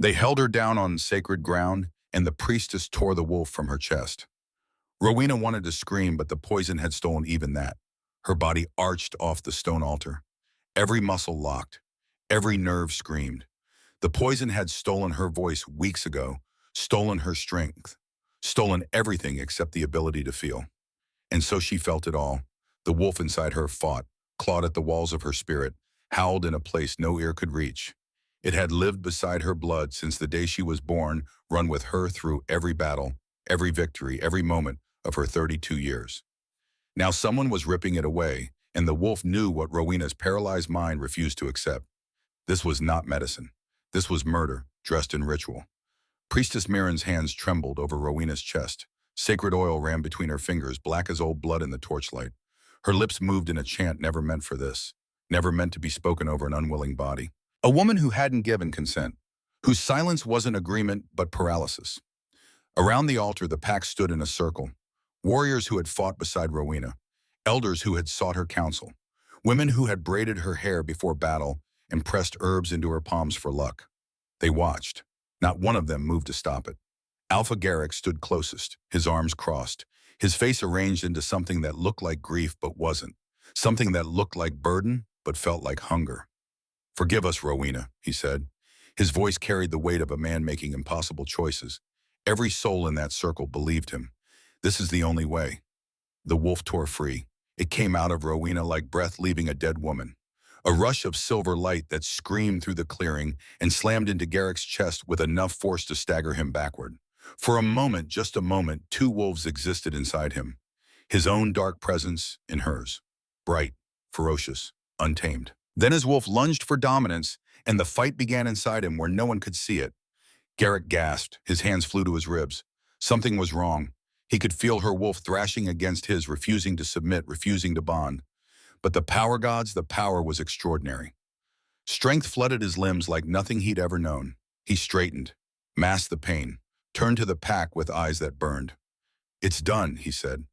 They held her down on sacred ground, and the priestess tore the wolf from her chest. Rowena wanted to scream, but the poison had stolen even that. Her body arched off the stone altar. Every muscle locked. Every nerve screamed. The poison had stolen her voice weeks ago, stolen her strength, stolen everything except the ability to feel. And so she felt it all. The wolf inside her fought, clawed at the walls of her spirit, howled in a place no ear could reach. It had lived beside her blood since the day she was born, run with her through every battle, every victory, every moment of her 32 years. Now someone was ripping it away, and the wolf knew what Rowena's paralyzed mind refused to accept. This was not medicine. This was murder, dressed in ritual. Priestess Mirren's hands trembled over Rowena's chest. Sacred oil ran between her fingers, black as old blood in the torchlight. Her lips moved in a chant never meant for this, never meant to be spoken over an unwilling body. A woman who hadn't given consent, whose silence wasn't agreement but paralysis. Around the altar, the pack stood in a circle. Warriors who had fought beside Rowena, elders who had sought her counsel, women who had braided her hair before battle and pressed herbs into her palms for luck. They watched. Not one of them moved to stop it. Alpha Garrick stood closest, his arms crossed, his face arranged into something that looked like grief but wasn't, something that looked like burden but felt like hunger. "Forgive us, Rowena," he said. His voice carried the weight of a man making impossible choices. Every soul in that circle believed him. This is the only way. The wolf tore free. It came out of Rowena like breath leaving a dead woman. A rush of silver light that screamed through the clearing and slammed into Garrick's chest with enough force to stagger him backward. For a moment, just a moment, two wolves existed inside him. His own dark presence and hers. Bright, ferocious, untamed. Then his wolf lunged for dominance, and the fight began inside him where no one could see it. Garrick gasped. His hands flew to his ribs. Something was wrong. He could feel her wolf thrashing against his, refusing to submit, refusing to bond. But the power gods, the power was extraordinary. Strength flooded his limbs like nothing he'd ever known. He straightened, masked the pain, turned to the pack with eyes that burned. "It's done," he said.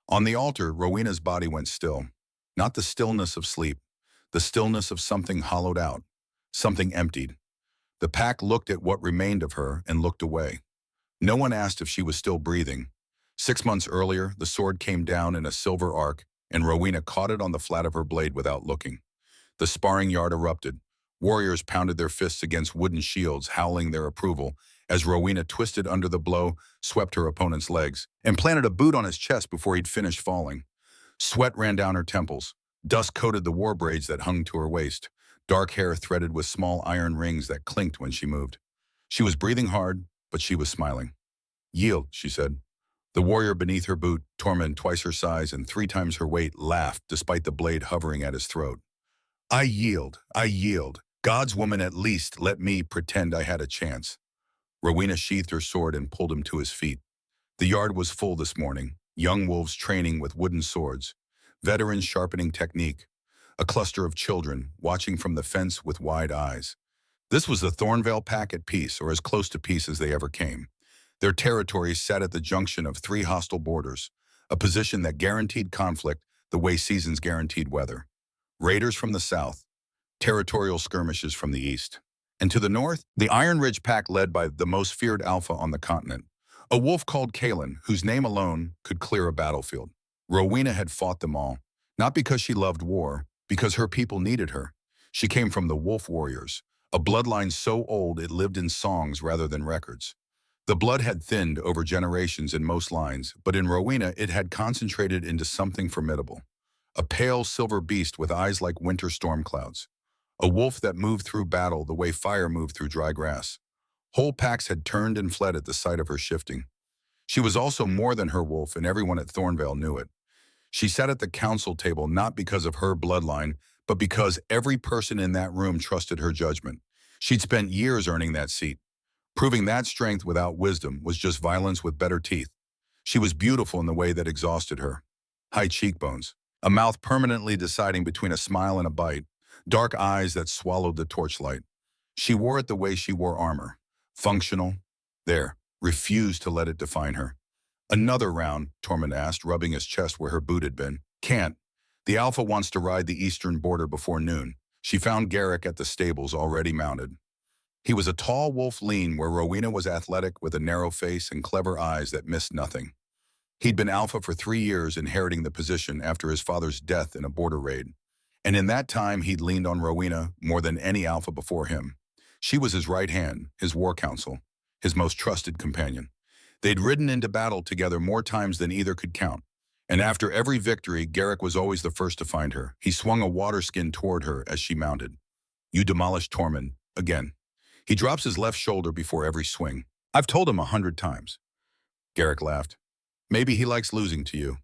On the altar, Rowena's body went still. Not the stillness of sleep, the stillness of something hollowed out, something emptied. The pack looked at what remained of her and looked away. No one asked if she was still breathing. 6 months earlier, the sword came down in a silver arc, and Rowena caught it on the flat of her blade without looking. The sparring yard erupted. Warriors pounded their fists against wooden shields, howling their approval, as Rowena twisted under the blow, swept her opponent's legs, and planted a boot on his chest before he'd finished falling. Sweat ran down her temples. Dust coated the war braids that hung to her waist, dark hair threaded with small iron rings that clinked when she moved. She was breathing hard, but she was smiling. "Yield," she said. The warrior beneath her boot, Tormund, twice her size and 3 times her weight, laughed despite the blade hovering at his throat. I yield. God's woman, at least let me pretend I had a chance." Rowena sheathed her sword and pulled him to his feet. The yard was full this morning, young wolves training with wooden swords, veterans sharpening technique, a cluster of children watching from the fence with wide eyes. This was the Thornvale pack at peace, or as close to peace as they ever came. Their territories sat at the junction of 3 hostile borders, a position that guaranteed conflict the way seasons guaranteed weather. Raiders from the south, territorial skirmishes from the east. And to the north, the Iron Ridge pack led by the most feared alpha on the continent, a wolf called Kalen, whose name alone could clear a battlefield. Rowena had fought them all, not because she loved war, because her people needed her. She came from the Wolf Warriors, a bloodline so old it lived in songs rather than records. The blood had thinned over generations in most lines, but in Rowena it had concentrated into something formidable. A pale silver beast with eyes like winter storm clouds. A wolf that moved through battle the way fire moved through dry grass. Whole packs had turned and fled at the sight of her shifting. She was also more than her wolf, and everyone at Thornvale knew it. She sat at the council table not because of her bloodline, but because every person in that room trusted her judgment. She'd spent years earning that seat. Proving that strength without wisdom was just violence with better teeth. She was beautiful in the way that exhausted her. High cheekbones, a mouth permanently deciding between a smile and a bite, dark eyes that swallowed the torchlight. She wore it the way she wore armor. Functional. There. Refused to let it define her. "Another round?" Tormund asked, rubbing his chest where her boot had been. "Can't. The Alpha wants to ride the eastern border before noon." She found Garrick at the stables already mounted. He was a tall wolf lean where Rowena was athletic with a narrow face and clever eyes that missed nothing. He'd been alpha for 3 years, inheriting the position after his father's death in a border raid. And in that time, he'd leaned on Rowena more than any alpha before him. She was his right hand, his war counsel, his most trusted companion. They'd ridden into battle together more times than either could count. And after every victory, Garrick was always the first to find her. He swung a water skin toward her as she mounted. You demolished Tormund, again. He drops his left shoulder before every swing. I've told him 100 times. Garrick laughed. Maybe he likes losing to you.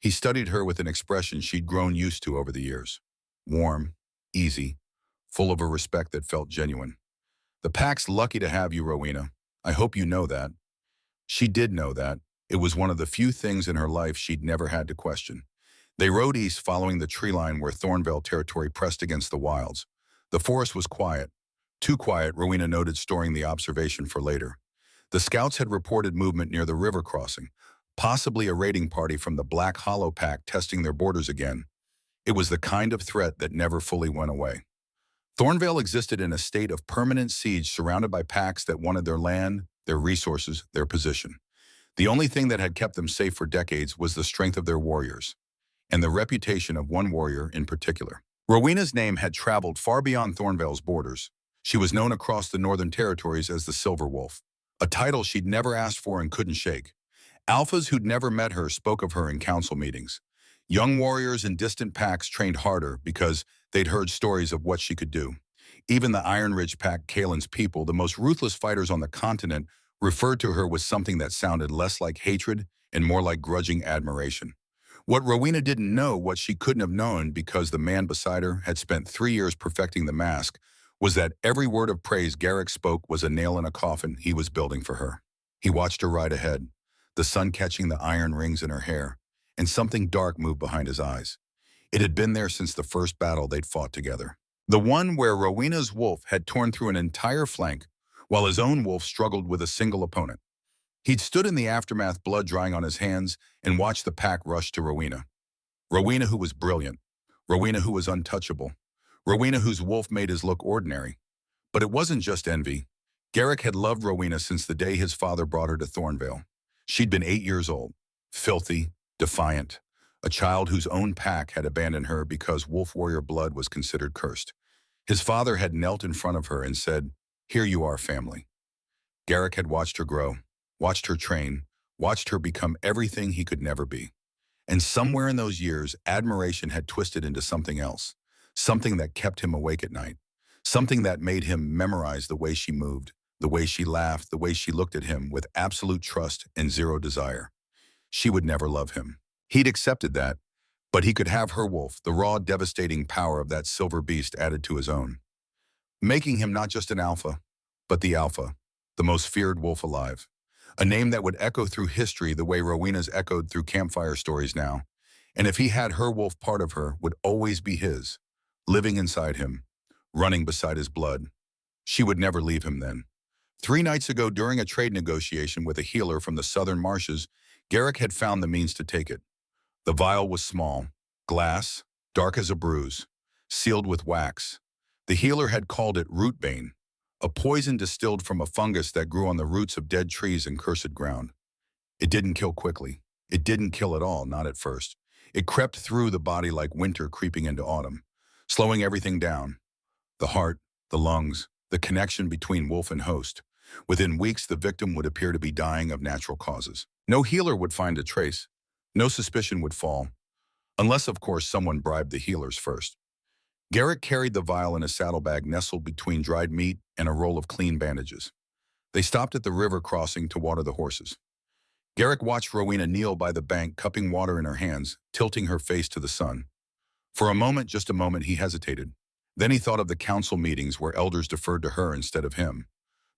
He studied her with an expression she'd grown used to over the years. Warm, easy, full of a respect that felt genuine. The pack's lucky to have you, Rowena. I hope you know that. She did know that. It was one of the few things in her life she'd never had to question. They rode east following the tree line where Thornvale territory pressed against the wilds. The forest was quiet. Too quiet, Rowena noted, storing the observation for later. The scouts had reported movement near the river crossing, possibly a raiding party from the Black Hollow Pack testing their borders again. It was the kind of threat that never fully went away. Thornvale existed in a state of permanent siege, surrounded by packs that wanted their land, their resources, their position. The only thing that had kept them safe for decades was the strength of their warriors, and the reputation of one warrior in particular. Rowena's name had traveled far beyond Thornvale's borders. She was known across the Northern Territories as the Silver Wolf, a title she'd never asked for and couldn't shake. Alphas who'd never met her spoke of her in council meetings. Young warriors in distant packs trained harder because they'd heard stories of what she could do. Even the Iron Ridge Pack, Kalen's people, the most ruthless fighters on the continent, referred to her with something that sounded less like hatred and more like grudging admiration. What Rowena didn't know, what she couldn't have known because the man beside her had spent 3 years perfecting the mask, was that every word of praise Garrick spoke was a nail in a coffin he was building for her. He watched her ride ahead, the sun catching the iron rings in her hair, and something dark moved behind his eyes. It had been there since the first battle they'd fought together. The one where Rowena's wolf had torn through an entire flank, while his own wolf struggled with a single opponent. He'd stood in the aftermath, blood drying on his hands, and watched the pack rush to Rowena. Rowena who was brilliant. Rowena who was untouchable. Rowena whose wolf made his look ordinary. But it wasn't just envy. Garrick had loved Rowena since the day his father brought her to Thornvale. She'd been 8 years old, filthy, defiant, a child whose own pack had abandoned her because wolf warrior blood was considered cursed. His father had knelt in front of her and said, "Here you are, family." Garrick had watched her grow, watched her train, watched her become everything he could never be. And somewhere in those years, admiration had twisted into something else, something that kept him awake at night, something that made him memorize the way she moved, the way she laughed, the way she looked at him with absolute trust and zero desire. She would never love him. He'd accepted that, but he could have her wolf, the raw, devastating power of that silver beast added to his own, making him not just an alpha, but the alpha, the most feared wolf alive. A name that would echo through history the way Rowena's echoed through campfire stories now. And if he had her wolf, part of her would always be his, living inside him, running beside his blood. She would never leave him then. 3 nights ago, during a trade negotiation with a healer from the southern marshes, Garrick had found the means to take it. The vial was small, glass, dark as a bruise, sealed with wax. The healer had called it rootbane, a poison distilled from a fungus that grew on the roots of dead trees and cursed ground. It didn't kill quickly. It didn't kill at all, not at first. It crept through the body like winter creeping into autumn, slowing everything down. The heart, the lungs, the connection between wolf and host. Within weeks, the victim would appear to be dying of natural causes. No healer would find a trace. No suspicion would fall, unless, of course, someone bribed the healers first. Garrick carried the vial in a saddlebag nestled between dried meat and a roll of clean bandages. They stopped at the river crossing to water the horses. Garrick watched Rowena kneel by the bank, cupping water in her hands, tilting her face to the sun. For a moment, just a moment, he hesitated. Then he thought of the council meetings where elders deferred to her instead of him,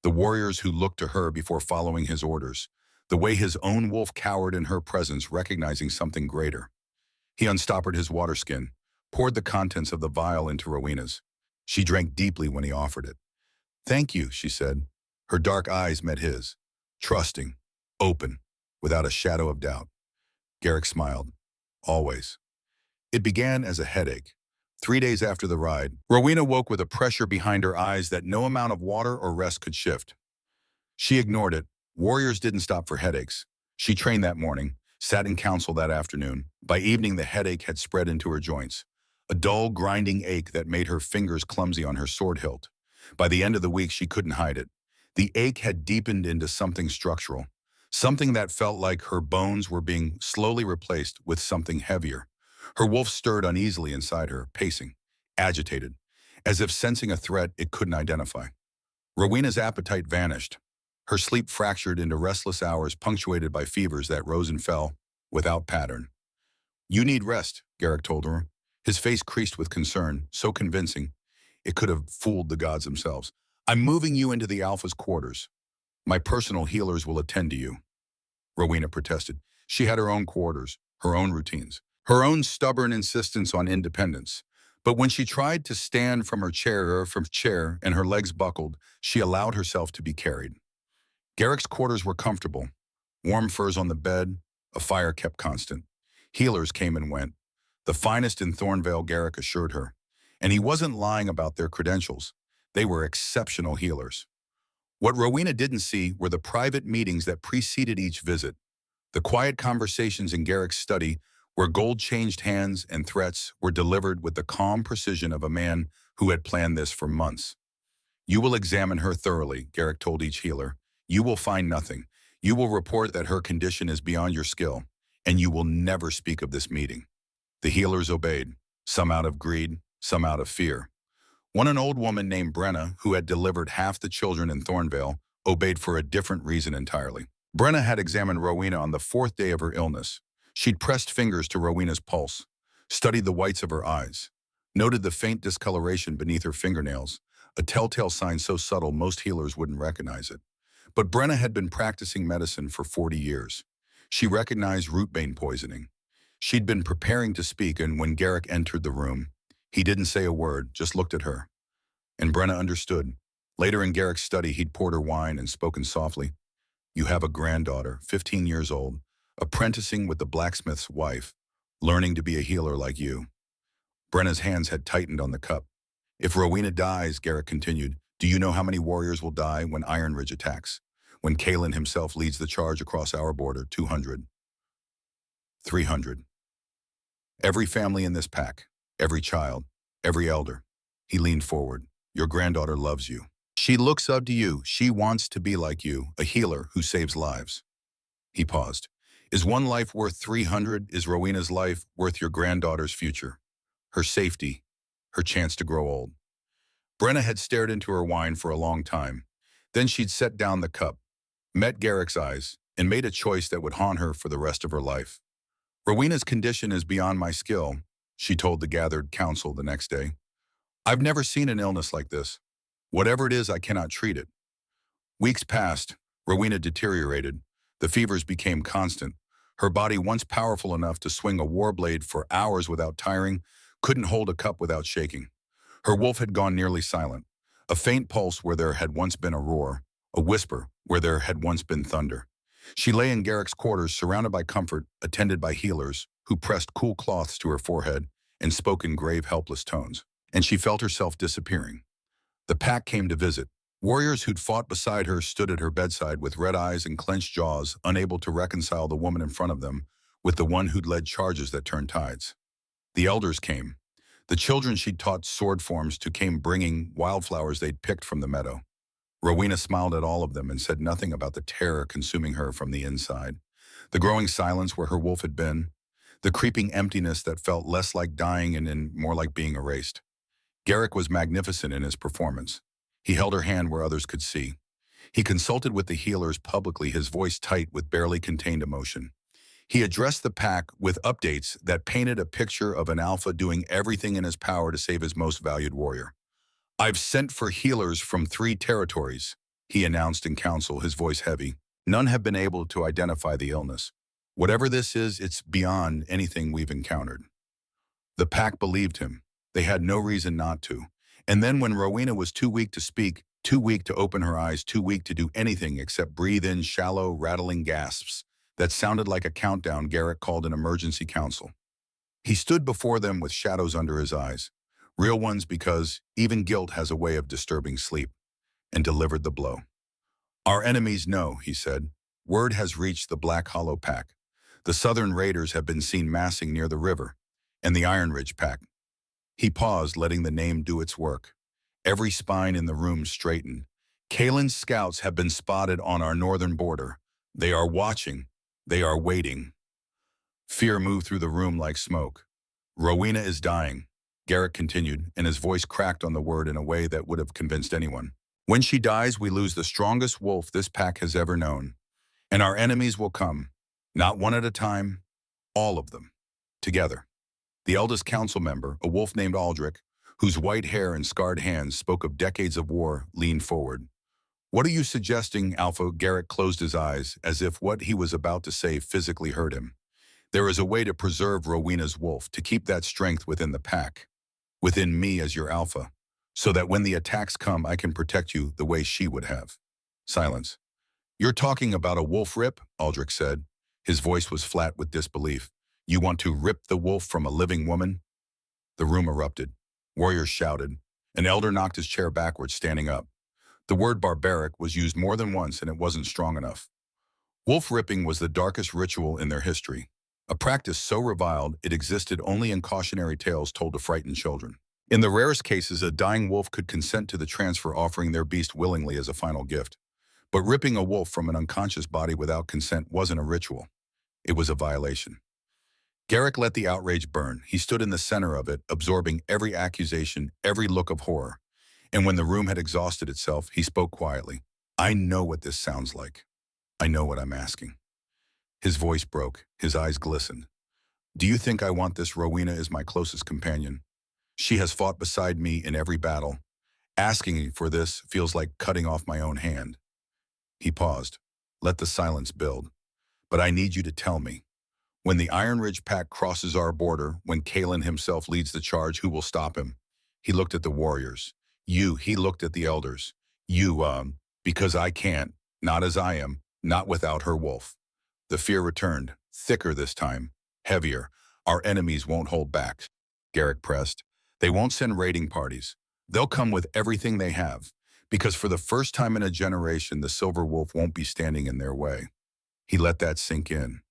the warriors who looked to her before following his orders, the way his own wolf cowered in her presence, recognizing something greater. He unstoppered his water skin, poured the contents of the vial into Rowena's. She drank deeply when he offered it. "Thank you," she said. Her dark eyes met his, trusting, open, without a shadow of doubt. Garrick smiled. "Always." It began as a headache. 3 days after the ride, Rowena woke with a pressure behind her eyes that no amount of water or rest could shift. She ignored it. Warriors didn't stop for headaches. She trained that morning, sat in council that afternoon. By evening, the headache had spread into her joints, a dull, grinding ache that made her fingers clumsy on her sword hilt. By the end of the week, she couldn't hide it. The ache had deepened into something structural, something that felt like her bones were being slowly replaced with something heavier. Her wolf stirred uneasily inside her, pacing, agitated, as if sensing a threat it couldn't identify. Rowena's appetite vanished. Her sleep fractured into restless hours punctuated by fevers that rose and fell without pattern. "You need rest," Garrick told her, his face creased with concern, so convincing it could have fooled the gods themselves. "I'm moving you into the Alpha's quarters. My personal healers will attend to you." Rowena protested. She had her own quarters, her own routines, her own stubborn insistence on independence. But when she tried to stand from her chair and her legs buckled, she allowed herself to be carried. Garrick's quarters were comfortable. Warm furs on the bed, a fire kept constant. Healers came and went. The finest in Thornvale, Garrick assured her. And he wasn't lying about their credentials. They were exceptional healers. What Rowena didn't see were the private meetings that preceded each visit, the quiet conversations in Garrick's study where gold changed hands and threats were delivered with the calm precision of a man who had planned this for months. "You will examine her thoroughly," Garrick told each healer. "You will find nothing. You will report that her condition is beyond your skill, and you will never speak of this meeting." The healers obeyed, some out of greed, some out of fear. An old woman named Brenna, who had delivered half the children in Thornvale, obeyed for a different reason entirely. Brenna had examined Rowena on the 4th day of her illness. She'd pressed fingers to Rowena's pulse, studied the whites of her eyes, noted the faint discoloration beneath her fingernails, a telltale sign so subtle most healers wouldn't recognize it. But Brenna had been practicing medicine for 40 years. She recognized rootbane poisoning. She'd been preparing to speak, and when Garrick entered the room, he didn't say a word, just looked at her. And Brenna understood. Later in Garrick's study, he'd poured her wine and spoken softly. "You have a granddaughter, 15 years old, apprenticing with the blacksmith's wife, learning to be a healer like you." Brenna's hands had tightened on the cup. "If Rowena dies," Garrick continued, "do you know how many warriors will die when Iron Ridge attacks? When Kalen himself leads the charge across our border? 200. 300. Every family in this pack, every child, every elder." He leaned forward. "Your granddaughter loves you. She looks up to you. She wants to be like you, a healer who saves lives." He paused. "Is one life worth 300? Is Rowena's life worth your granddaughter's future? Her safety, her chance to grow old?" Brenna had stared into her wine for a long time. Then she'd set down the cup, met Garrick's eyes, and made a choice that would haunt her for the rest of her life. "Rowena's condition is beyond my skill," she told the gathered council the next day. "I've never seen an illness like this. Whatever it is, I cannot treat it." Weeks passed. Rowena deteriorated. The fevers became constant. Her body, once powerful enough to swing a war blade for hours without tiring, couldn't hold a cup without shaking. Her wolf had gone nearly silent. A faint pulse where there had once been a roar, a whisper where there had once been thunder. She lay in Garrick's quarters, surrounded by comfort, attended by healers, who pressed cool cloths to her forehead and spoke in grave, helpless tones. And she felt herself disappearing. The pack came to visit. Warriors who'd fought beside her stood at her bedside with red eyes and clenched jaws, unable to reconcile the woman in front of them with the one who'd led charges that turned tides. The elders came. The children she'd taught sword forms to came bringing wildflowers they'd picked from the meadow. Rowena smiled at all of them and said nothing about the terror consuming her from the inside, the growing silence where her wolf had been, the creeping emptiness that felt less like dying and more like being erased. Garrick was magnificent in his performance. He held her hand where others could see. He consulted with the healers publicly, his voice tight with barely contained emotion. He addressed the pack with updates that painted a picture of an alpha doing everything in his power to save his most valued warrior. "I've sent for healers from 3 territories," he announced in council, his voice heavy. "None have been able to identify the illness. Whatever this is, it's beyond anything we've encountered." The pack believed him. They had no reason not to. And then when Rowena was too weak to speak, too weak to open her eyes, too weak to do anything except breathe in shallow, rattling gasps that sounded like a countdown, Garrick called an emergency council. He stood before them with shadows under his eyes. Real ones because even guilt has a way of disturbing sleep, and delivered the blow. Our enemies know, he said. Word has reached the Black Hollow Pack. The Southern Raiders have been seen massing near the river, and the Iron Ridge Pack. He paused, letting the name do its work. Every spine in the room straightened. Kalen's scouts have been spotted on our northern border. They are watching. They are waiting. Fear moved through the room like smoke. Rowena is dying, Garrett continued, and his voice cracked on the word in a way that would have convinced anyone. When she dies, we lose the strongest wolf this pack has ever known. And our enemies will come, not one at a time, all of them, together. The eldest council member, a wolf named Aldrich, whose white hair and scarred hands spoke of decades of war, leaned forward. What are you suggesting, Alpha? Garrett closed his eyes, as if what he was about to say physically hurt him. There is a way to preserve Rowena's wolf, to keep that strength within the pack, within me as your Alpha, so that when the attacks come, I can protect you the way she would have. Silence. You're talking about a wolf rip? Aldrich said. His voice was flat with disbelief. You want to rip the wolf from a living woman? The room erupted. Warriors shouted. An elder knocked his chair backwards, standing up. The word barbaric was used more than once, and it wasn't strong enough. Wolf ripping was the darkest ritual in their history, a practice so reviled it existed only in cautionary tales told to frighten children. In the rarest cases, a dying wolf could consent to the transfer, offering their beast willingly as a final gift. But ripping a wolf from an unconscious body without consent wasn't a ritual. It was a violation. Garrick let the outrage burn. He stood in the center of it, absorbing every accusation, every look of horror. And when the room had exhausted itself, he spoke quietly. I know what this sounds like. I know what I'm asking. His voice broke. His eyes glistened. Do you think I want this? Rowena is my closest companion. She has fought beside me in every battle. Asking for this feels like cutting off my own hand. He paused. Let the silence build. But I need you to tell me. When the Iron Ridge Pack crosses our border, when Kalen himself leads the charge, who will stop him? He looked at the warriors. He looked at the elders. Because I can't, not as I am, not without her wolf. The fear returned, thicker this time, heavier. Our enemies won't hold back. Garrick pressed. They won't send raiding parties. They'll come with everything they have, because for the first time in a generation, the Silver Wolf won't be standing in their way. He let that sink in.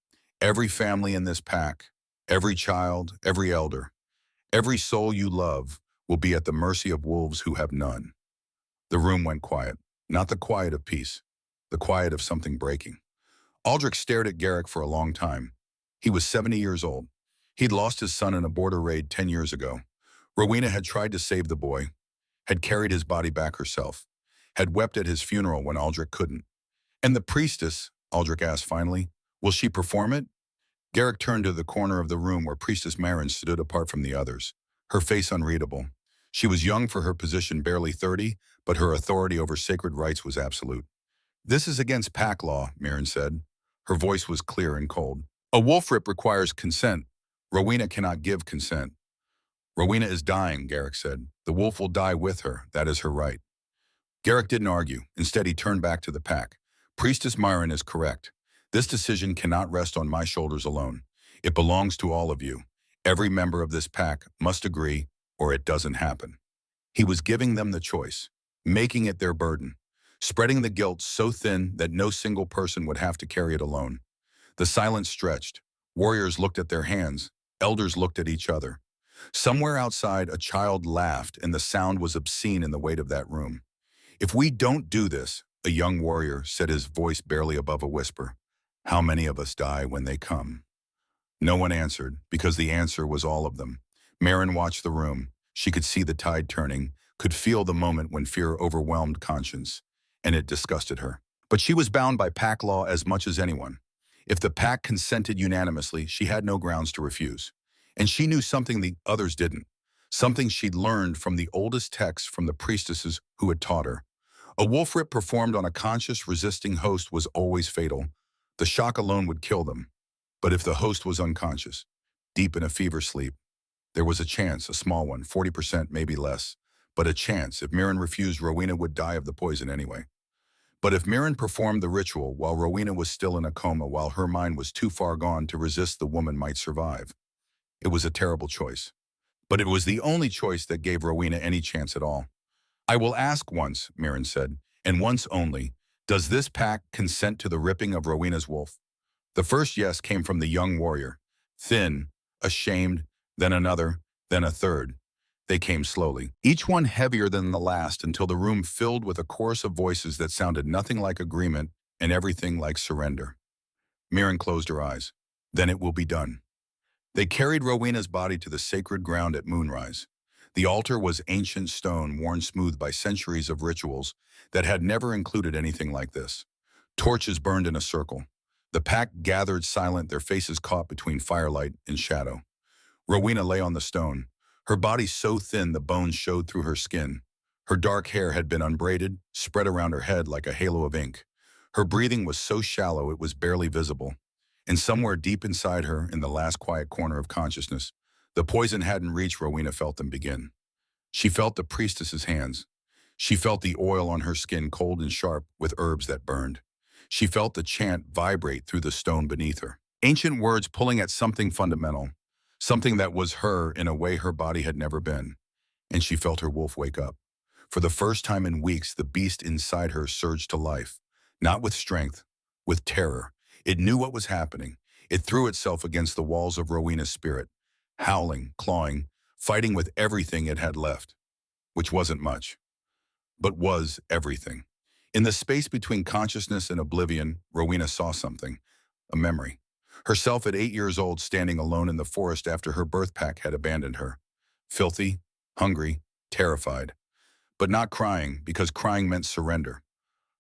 Every family in this pack, every child, every elder, every soul you love will be at the mercy of wolves who have none. The room went quiet, not the quiet of peace, the quiet of something breaking. Aldrich stared at Garrick for a long time. He was 70 years old. He'd lost his son in a border raid 10 years ago. Rowena had tried to save the boy, had carried his body back herself, had wept at his funeral when Aldrich couldn't. And the priestess, Aldrich asked finally, will she perform it? Garrick turned to the corner of the room where Priestess Marin stood apart from the others, her face unreadable. She was young for her position, barely 30, but her authority over sacred rites was absolute. This is against pack law, Marin said. Her voice was clear and cold. A wolf rip requires consent. Rowena cannot give consent. Rowena is dying, Garrick said. The wolf will die with her. That is her right. Garrick didn't argue. Instead, he turned back to the pack. Priestess Myron is correct. This decision cannot rest on my shoulders alone. It belongs to all of you. Every member of this pack must agree, or it doesn't happen. He was giving them the choice, making it their burden, spreading the guilt so thin that no single person would have to carry it alone. The silence stretched. Warriors looked at their hands. Elders looked at each other. Somewhere outside, a child laughed, and the sound was obscene in the weight of that room. If we don't do this, a young warrior said, his voice barely above a whisper, how many of us die when they come? No one answered, because the answer was all of them. Marin watched the room. She could see the tide turning, could feel the moment when fear overwhelmed conscience, and it disgusted her. But she was bound by pack law as much as anyone. If the pack consented unanimously, she had no grounds to refuse. And she knew something the others didn't, something she'd learned from the oldest texts from the priestesses who had taught her. A wolf rip performed on a conscious, resisting host was always fatal. The shock alone would kill them. But if the host was unconscious, deep in a fever sleep, there was a chance, a small one, 40%, maybe less, but a chance. If Mirren refused, Rowena would die of the poison anyway. But if Mirren performed the ritual while Rowena was still in a coma, while her mind was too far gone to resist, the woman might survive. It was a terrible choice. But it was the only choice that gave Rowena any chance at all. I will ask once, Mirren said, and once only, does this pack consent to the ripping of Rowena's wolf? The first yes came from the young warrior, thin, ashamed, then another, then a third. They came slowly, each one heavier than the last until the room filled with a chorus of voices that sounded nothing like agreement and everything like surrender. Mirren closed her eyes. Then it will be done. They carried Rowena's body to the sacred ground at moonrise. The altar was ancient stone worn smooth by centuries of rituals that had never included anything like this. Torches burned in a circle. The pack gathered silent, their faces caught between firelight and shadow. Rowena lay on the stone, her body so thin the bones showed through her skin. Her dark hair had been unbraided, spread around her head like a halo of ink. Her breathing was so shallow it was barely visible. And somewhere deep inside her, in the last quiet corner of consciousness, the poison hadn't reached. Rowena felt them begin. She felt the priestess's hands. She felt the oil on her skin cold and sharp with herbs that burned. She felt the chant vibrate through the stone beneath her. Ancient words pulling at something fundamental, something that was her in a way her body had never been. And she felt her wolf wake up. For the first time in weeks, the beast inside her surged to life, not with strength, with terror. It knew what was happening. It threw itself against the walls of Rowena's spirit, howling, clawing, fighting with everything it had left, which wasn't much, but was everything. In the space between consciousness and oblivion, Rowena saw something, a memory. Herself at 8 years old, standing alone in the forest after her birth pack had abandoned her. Filthy, hungry, terrified, but not crying, because crying meant surrender.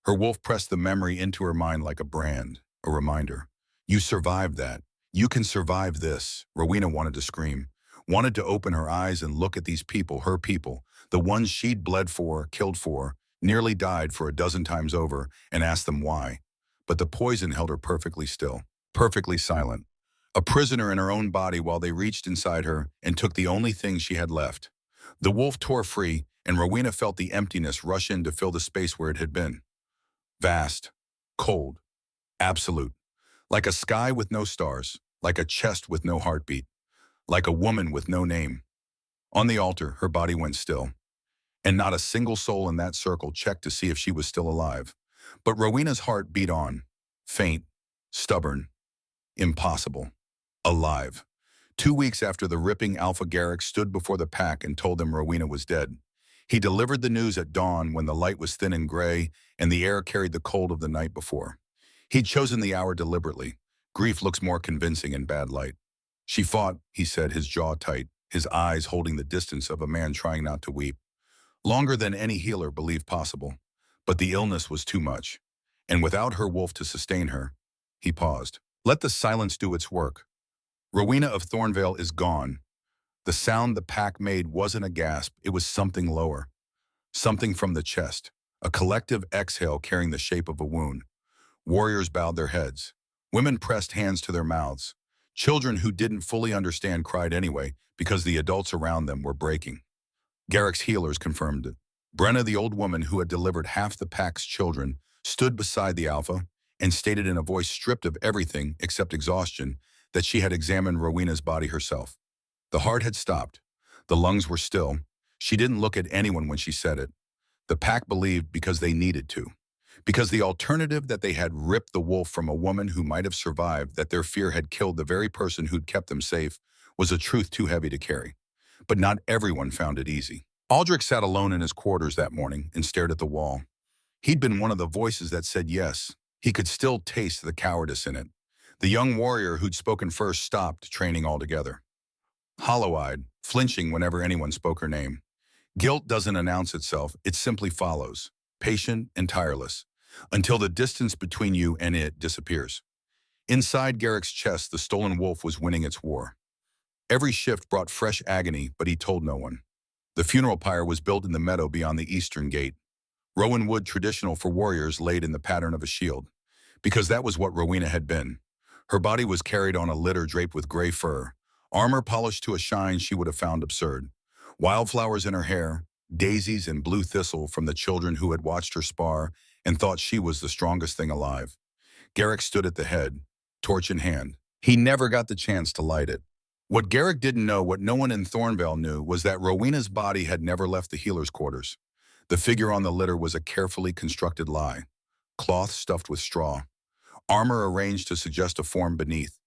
Her wolf pressed the memory into her mind like a brand, a reminder. You survived that. You can survive this. Rowena wanted to scream, wanted to open her eyes and look at these people, her people, the ones she'd bled for, killed for, nearly died for a dozen times over, and ask them why. But the poison held her perfectly still, perfectly silent, a prisoner in her own body while they reached inside her and took the only thing she had left. The wolf tore free, and Rowena felt the emptiness rush in to fill the space where it had been. Vast, cold, absolute, like a sky with no stars, like a chest with no heartbeat, like a woman with no name. On the altar, her body went still, and not a single soul in that circle checked to see if she was still alive. But Rowena's heart beat on, faint, stubborn, impossible, alive. 2 weeks after the ripping Alpha Garrick stood before the pack and told them Rowena was dead. He delivered the news at dawn when the light was thin and gray and the air carried the cold of the night before. He'd chosen the hour deliberately. Grief looks more convincing in bad light. She fought, he said, his jaw tight, his eyes holding the distance of a man trying not to weep. Longer than any healer believed possible. But the illness was too much. And without her wolf to sustain her, he paused. Let the silence do its work. Rowena of Thornvale is gone. The sound the pack made wasn't a gasp, it was something lower. Something from the chest, a collective exhale carrying the shape of a wound. Warriors bowed their heads. Women pressed hands to their mouths. Children who didn't fully understand cried anyway because the adults around them were breaking. Garrick's healers confirmed it. Brenna, the old woman who had delivered half the pack's children, stood beside the Alpha and stated in a voice stripped of everything except exhaustion that she had examined Rowena's body herself. The heart had stopped. The lungs were still. She didn't look at anyone when she said it. The pack believed because they needed to. Because the alternative that they had ripped the wolf from a woman who might have survived, that their fear had killed the very person who'd kept them safe, was a truth too heavy to carry. But not everyone found it easy. Aldrich sat alone in his quarters that morning and stared at the wall. He'd been one of the voices that said yes. He could still taste the cowardice in it. The young warrior who'd spoken first stopped training altogether. Hollow-eyed, flinching whenever anyone spoke her name. Guilt doesn't announce itself, it simply follows, patient and tireless, until the distance between you and it disappears. Inside Garrick's chest, the stolen wolf was winning its war. Every shift brought fresh agony, but he told no one. The funeral pyre was built in the meadow beyond the eastern gate. Rowan wood traditional for warriors laid in the pattern of a shield, because that was what Rowena had been. Her body was carried on a litter draped with gray fur, armor polished to a shine she would have found absurd. Wildflowers in her hair, daisies and blue thistle from the children who had watched her spar and thought she was the strongest thing alive. Garrick stood at the head, torch in hand. He never got the chance to light it. What Garrick didn't know, what no one in Thornvale knew, was that Rowena's body had never left the healer's quarters. The figure on the litter was a carefully constructed lie. Cloth stuffed with straw. Armor arranged to suggest a form beneath.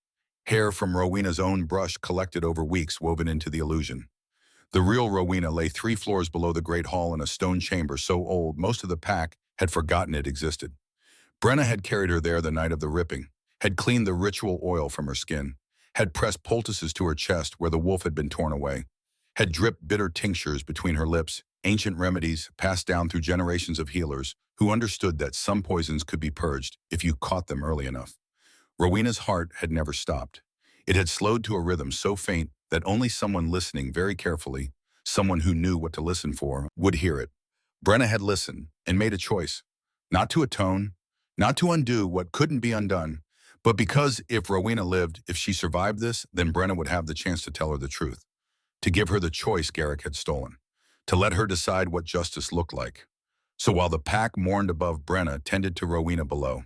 Hair from Rowena's own brush collected over weeks woven into the illusion. The real Rowena lay 3 floors below the Great Hall in a stone chamber so old most of the pack had forgotten it existed. Brenna had carried her there the night of the ripping, had cleaned the ritual oil from her skin, had pressed poultices to her chest where the wolf had been torn away, had dripped bitter tinctures between her lips, ancient remedies passed down through generations of healers who understood that some poisons could be purged if you caught them early enough. Rowena's heart had never stopped. It had slowed to a rhythm so faint that only someone listening very carefully, someone who knew what to listen for, would hear it. Brenna had listened and made a choice, not to atone, not to undo what couldn't be undone, but because if Rowena lived, if she survived this, then Brenna would have the chance to tell her the truth, to give her the choice Garrick had stolen, to let her decide what justice looked like. So while the pack mourned above, Brenna tended to Rowena below.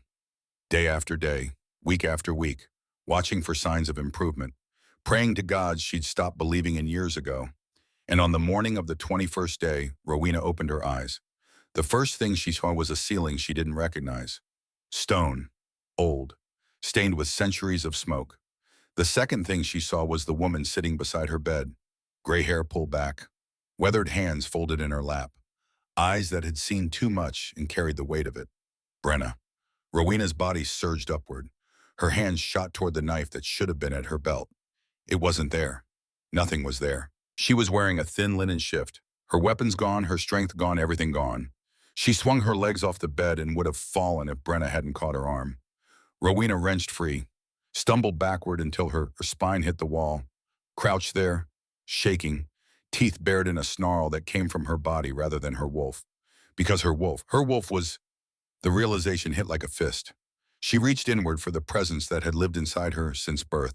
Day after day, week after week, watching for signs of improvement, praying to God she'd stopped believing in years ago. And on the morning of the 21st day, Rowena opened her eyes. The first thing she saw was a ceiling she didn't recognize. Stone, old, stained with centuries of smoke. The second thing she saw was the woman sitting beside her bed, gray hair pulled back, weathered hands folded in her lap, eyes that had seen too much and carried the weight of it. Brenna. Rowena's body surged upward. Her hands shot toward the knife that should have been at her belt. It wasn't there. Nothing was there. She was wearing a thin linen shift. Her weapons gone, her strength gone, everything gone. She swung her legs off the bed and would have fallen if Brenna hadn't caught her arm. Rowena wrenched free, stumbled backward until her spine hit the wall, crouched there, shaking, teeth bared in a snarl that came from her body rather than her wolf. Because her wolf was... The realization hit like a fist. She reached inward for the presence that had lived inside her since birth.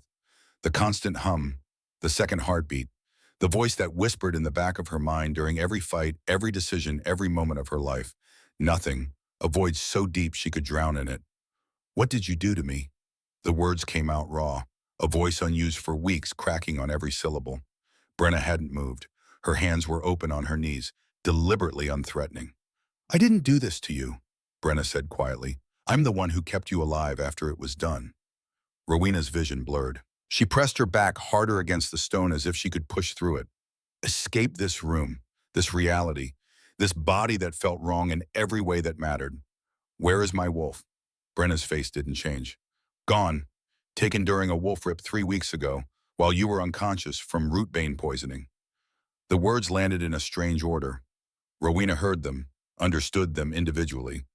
The constant hum, the second heartbeat, the voice that whispered in the back of her mind during every fight, every decision, every moment of her life. Nothing, a void so deep she could drown in it. What did you do to me? The words came out raw, a voice unused for weeks cracking on every syllable. Brenna hadn't moved. Her hands were open on her knees, deliberately unthreatening. I didn't do this to you, Brenna said quietly. I'm the one who kept you alive after it was done. Rowena's vision blurred. She pressed her back harder against the stone as if she could push through it. Escape this room, this reality, this body that felt wrong in every way that mattered. Where is my wolf? Brenna's face didn't change. Gone. Taken during a wolf rip 3 weeks ago, while you were unconscious from rootbane poisoning. The words landed in a strange order. Rowena heard them, understood them individually,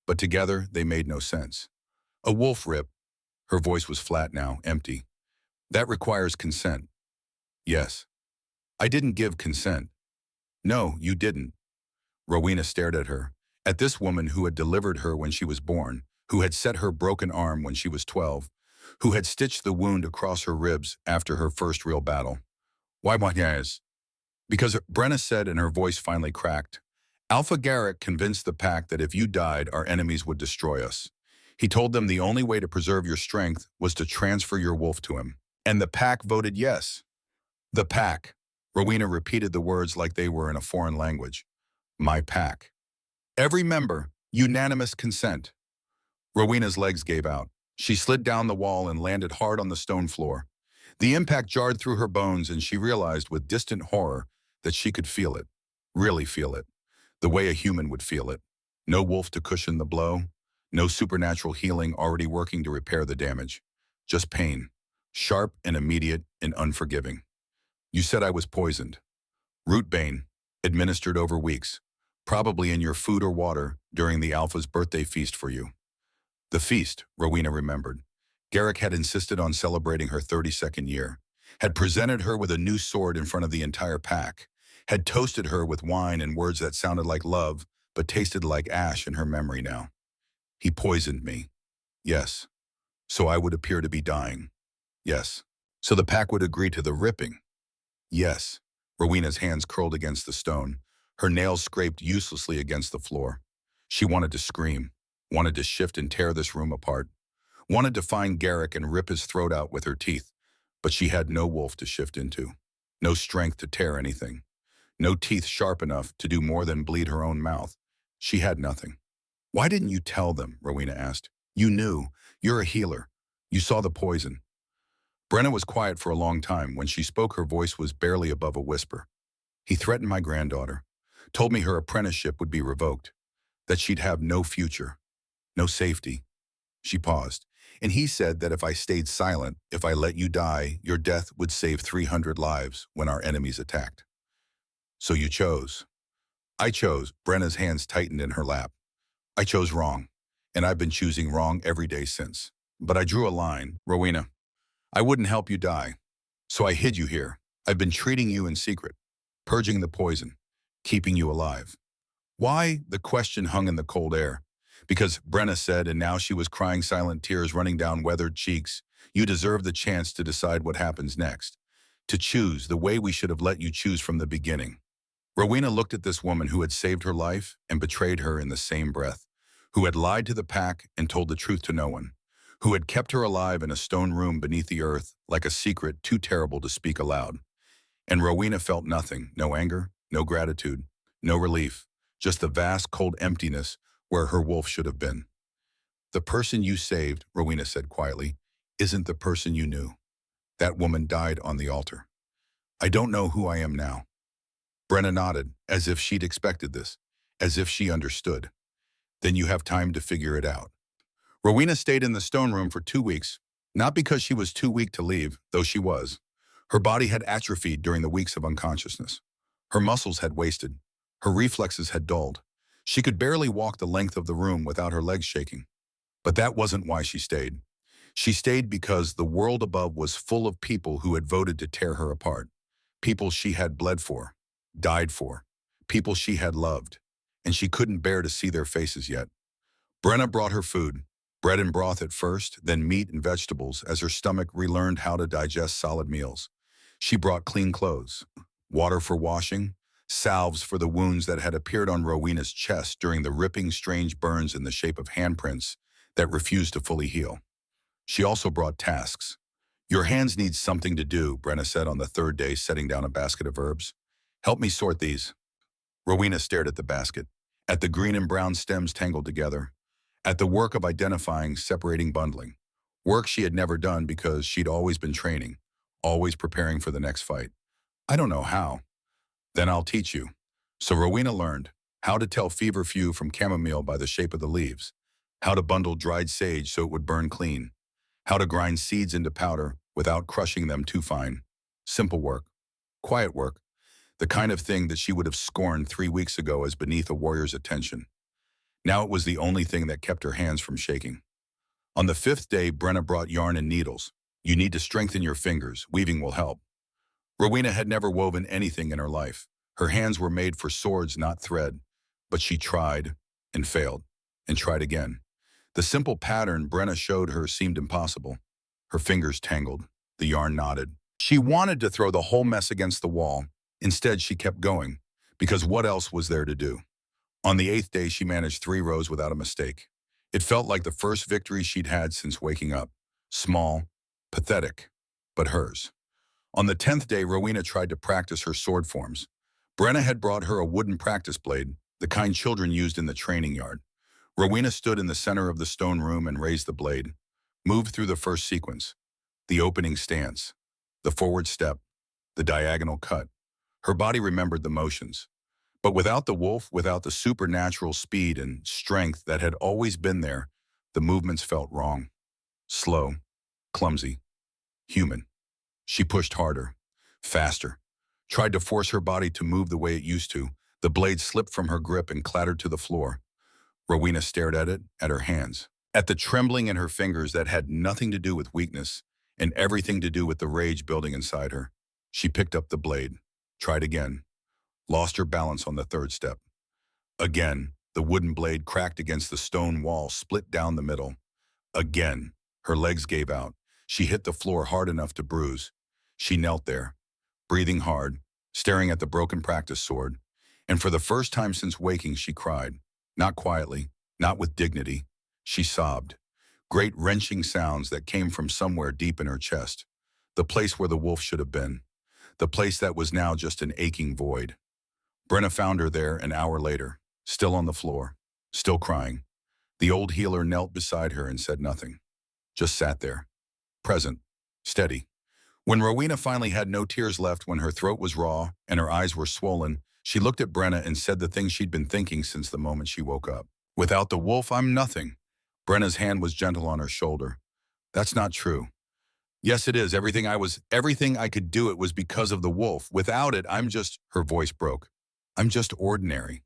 but together they made no sense. A wolf rip. Her voice was flat now, empty. That requires consent. Yes. I didn't give consent. No, you didn't. Rowena stared at her, at this woman who had delivered her when she was born, who had set her broken arm when she was 12, who had stitched the wound across her ribs after her first real battle. Why, yes? Because Brenna said, and her voice finally cracked. Alpha Garrick convinced the pack that if you died, our enemies would destroy us. He told them the only way to preserve your strength was to transfer your wolf to him. And the pack voted yes. The pack. Rowena repeated the words like they were in a foreign language. My pack. Every member, unanimous consent. Rowena's legs gave out. She slid down the wall and landed hard on the stone floor. The impact jarred through her bones, and she realized with distant horror that she could feel it, really feel it, the way a human would feel it. No wolf to cushion the blow, no supernatural healing already working to repair the damage. Just pain, sharp and immediate and unforgiving. You said I was poisoned. Rootbane, administered over weeks, probably in your food or water during the Alpha's birthday feast for you. The feast, Rowena remembered. Garrick had insisted on celebrating her 32nd year, had presented her with a new sword in front of the entire pack, had toasted her with wine and words that sounded like love, but tasted like ash in her memory now. He poisoned me. Yes. So I would appear to be dying. Yes. So the pack would agree to the ripping. Yes. Rowena's hands curled against the stone, her nails scraped uselessly against the floor. She wanted to scream, wanted to shift and tear this room apart, wanted to find Garrick and rip his throat out with her teeth, but she had no wolf to shift into, no strength to tear anything, no teeth sharp enough to do more than bleed her own mouth. She had nothing. Why didn't you tell them? Rowena asked. You knew. You're a healer. You saw the poison. Brenna was quiet for a long time. When she spoke, her voice was barely above a whisper. He threatened my granddaughter, told me her apprenticeship would be revoked, that she'd have no future, no safety. She paused. And he said that if I stayed silent, if I let you die, your death would save 300 lives when our enemies attacked. So you chose. I chose. Brenna's hands tightened in her lap. I chose wrong, and I've been choosing wrong every day since. But I drew a line, Rowena. I wouldn't help you die, so I hid you here. I've been treating you in secret, purging the poison, keeping you alive. Why? The question hung in the cold air. Because Brenna said, and now she was crying silent tears running down weathered cheeks, you deserve the chance to decide what happens next, to choose the way we should have let you choose from the beginning. Rowena looked at this woman who had saved her life and betrayed her in the same breath, who had lied to the pack and told the truth to no one, who had kept her alive in a stone room beneath the earth like a secret too terrible to speak aloud. And Rowena felt nothing, no anger, no gratitude, no relief, just the vast cold emptiness where her wolf should have been. The person you saved, Rowena said quietly, isn't the person you knew. That woman died on the altar. I don't know who I am now. Brenna nodded, as if she'd expected this, as if she understood. Then you have time to figure it out. Rowena stayed in the stone room for 2 weeks, not because she was too weak to leave, though she was. Her body had atrophied during the weeks of unconsciousness. Her muscles had wasted. Her reflexes had dulled. She could barely walk the length of the room without her legs shaking. But that wasn't why she stayed. She stayed because the world above was full of people who had voted to tear her apart. People she had bled for, died for, people she had loved, and she couldn't bear to see their faces yet. Brenna brought her food, bread and broth at first, then meat and vegetables as her stomach relearned how to digest solid meals. She brought clean clothes, water for washing, salves for the wounds that had appeared on Rowena's chest during the ripping, strange burns in the shape of handprints that refused to fully heal. She also brought tasks. Your hands need something to do, Brenna said on the third day, setting down a basket of herbs. Help me sort these. Rowena stared at the basket, at the green and brown stems tangled together, at the work of identifying, separating, bundling. Work she had never done because she'd always been training, always preparing for the next fight. I don't know how. Then I'll teach you. So Rowena learned how to tell feverfew from chamomile by the shape of the leaves, how to bundle dried sage so it would burn clean, how to grind seeds into powder without crushing them too fine. Simple work, quiet work, the kind of thing that she would have scorned 3 weeks ago as beneath a warrior's attention. Now it was the only thing that kept her hands from shaking. On the 5th day, Brenna brought yarn and needles. You need to strengthen your fingers. Weaving will help. Rowena had never woven anything in her life. Her hands were made for swords, not thread. But she tried and failed and tried again. The simple pattern Brenna showed her seemed impossible. Her fingers tangled. The yarn knotted. She wanted to throw the whole mess against the wall. Instead, she kept going, because what else was there to do? On the 8th day, she managed 3 rows without a mistake. It felt like the first victory she'd had since waking up. Small, pathetic, but hers. On the 10th day, Rowena tried to practice her sword forms. Brenna had brought her a wooden practice blade, the kind children used in the training yard. Rowena stood in the center of the stone room and raised the blade, moved through the first sequence, the opening stance, the forward step, the diagonal cut. Her body remembered the motions. But without the wolf, without the supernatural speed and strength that had always been there, the movements felt wrong. Slow, clumsy, human. She pushed harder, faster, tried to force her body to move the way it used to. The blade slipped from her grip and clattered to the floor. Rowena stared at it, at her hands, at the trembling in her fingers that had nothing to do with weakness and everything to do with the rage building inside her. She picked up the blade, tried again, lost her balance on the 3rd step. Again, the wooden blade cracked against the stone wall, split down the middle. Again, her legs gave out. She hit the floor hard enough to bruise. She knelt there, breathing hard, staring at the broken practice sword. And for the first time since waking, she cried. Not quietly, not with dignity. She sobbed. Great wrenching sounds that came from somewhere deep in her chest. the place where the wolf should have been, the place that was now just an aching void. Brenna found her there an hour later, still on the floor, still crying. The old healer knelt beside her and said nothing, just sat there, present, steady. When Rowena finally had no tears left, when her throat was raw and her eyes were swollen, she looked at Brenna and said the thing she'd been thinking since the moment she woke up. Without the wolf, I'm nothing. Brenna's hand was gentle on her shoulder. That's not true. Yes, it is. Everything I could do, it was because of the wolf. Without it, her voice broke. I'm just ordinary.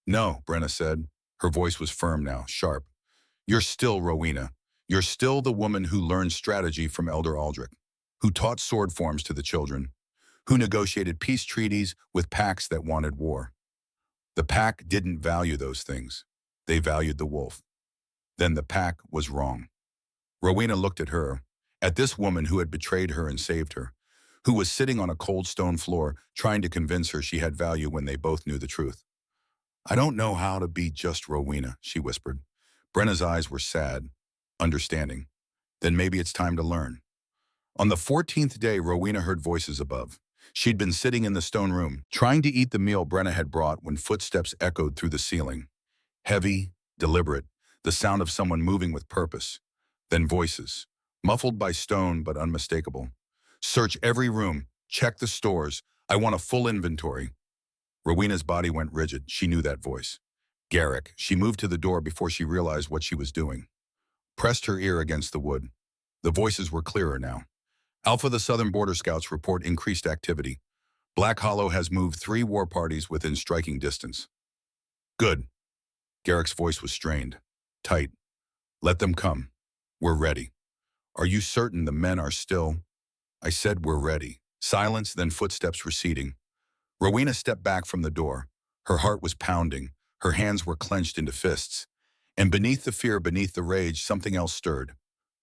No, Brenna said. Her voice was firm now, sharp. You're still Rowena. You're still the woman who learned strategy from Elder Aldrich, who taught sword forms to the children, who negotiated peace treaties with packs that wanted war. The pack didn't value those things. They valued the wolf. Then the pack was wrong. Rowena looked at her, at this woman who had betrayed her and saved her, who was sitting on a cold stone floor trying to convince her she had value when they both knew the truth. I don't know how to be just Rowena, she whispered. Brenna's eyes were sad, understanding. Then maybe it's time to learn. On the 14th day, Rowena heard voices above. She'd been sitting in the stone room, trying to eat the meal Brenna had brought when footsteps echoed through the ceiling. Heavy, deliberate, the sound of someone moving with purpose. Then voices, muffled by stone but unmistakable. Search every room, check the stores. I want a full inventory. Rowena's body went rigid. She knew that voice. Garrick. She moved to the door before she realized what she was doing. Pressed her ear against the wood. The voices were clearer now. Alpha, the Southern Border Scouts report increased activity. Black Hollow has moved 3 war parties within striking distance. Good. Garrick's voice was strained, tight. Let them come. We're ready. Are you certain the men are still? I said we're ready. Silence, then footsteps receding. Rowena stepped back from the door. Her heart was pounding. Her hands were clenched into fists. And beneath the fear, beneath the rage, something else stirred.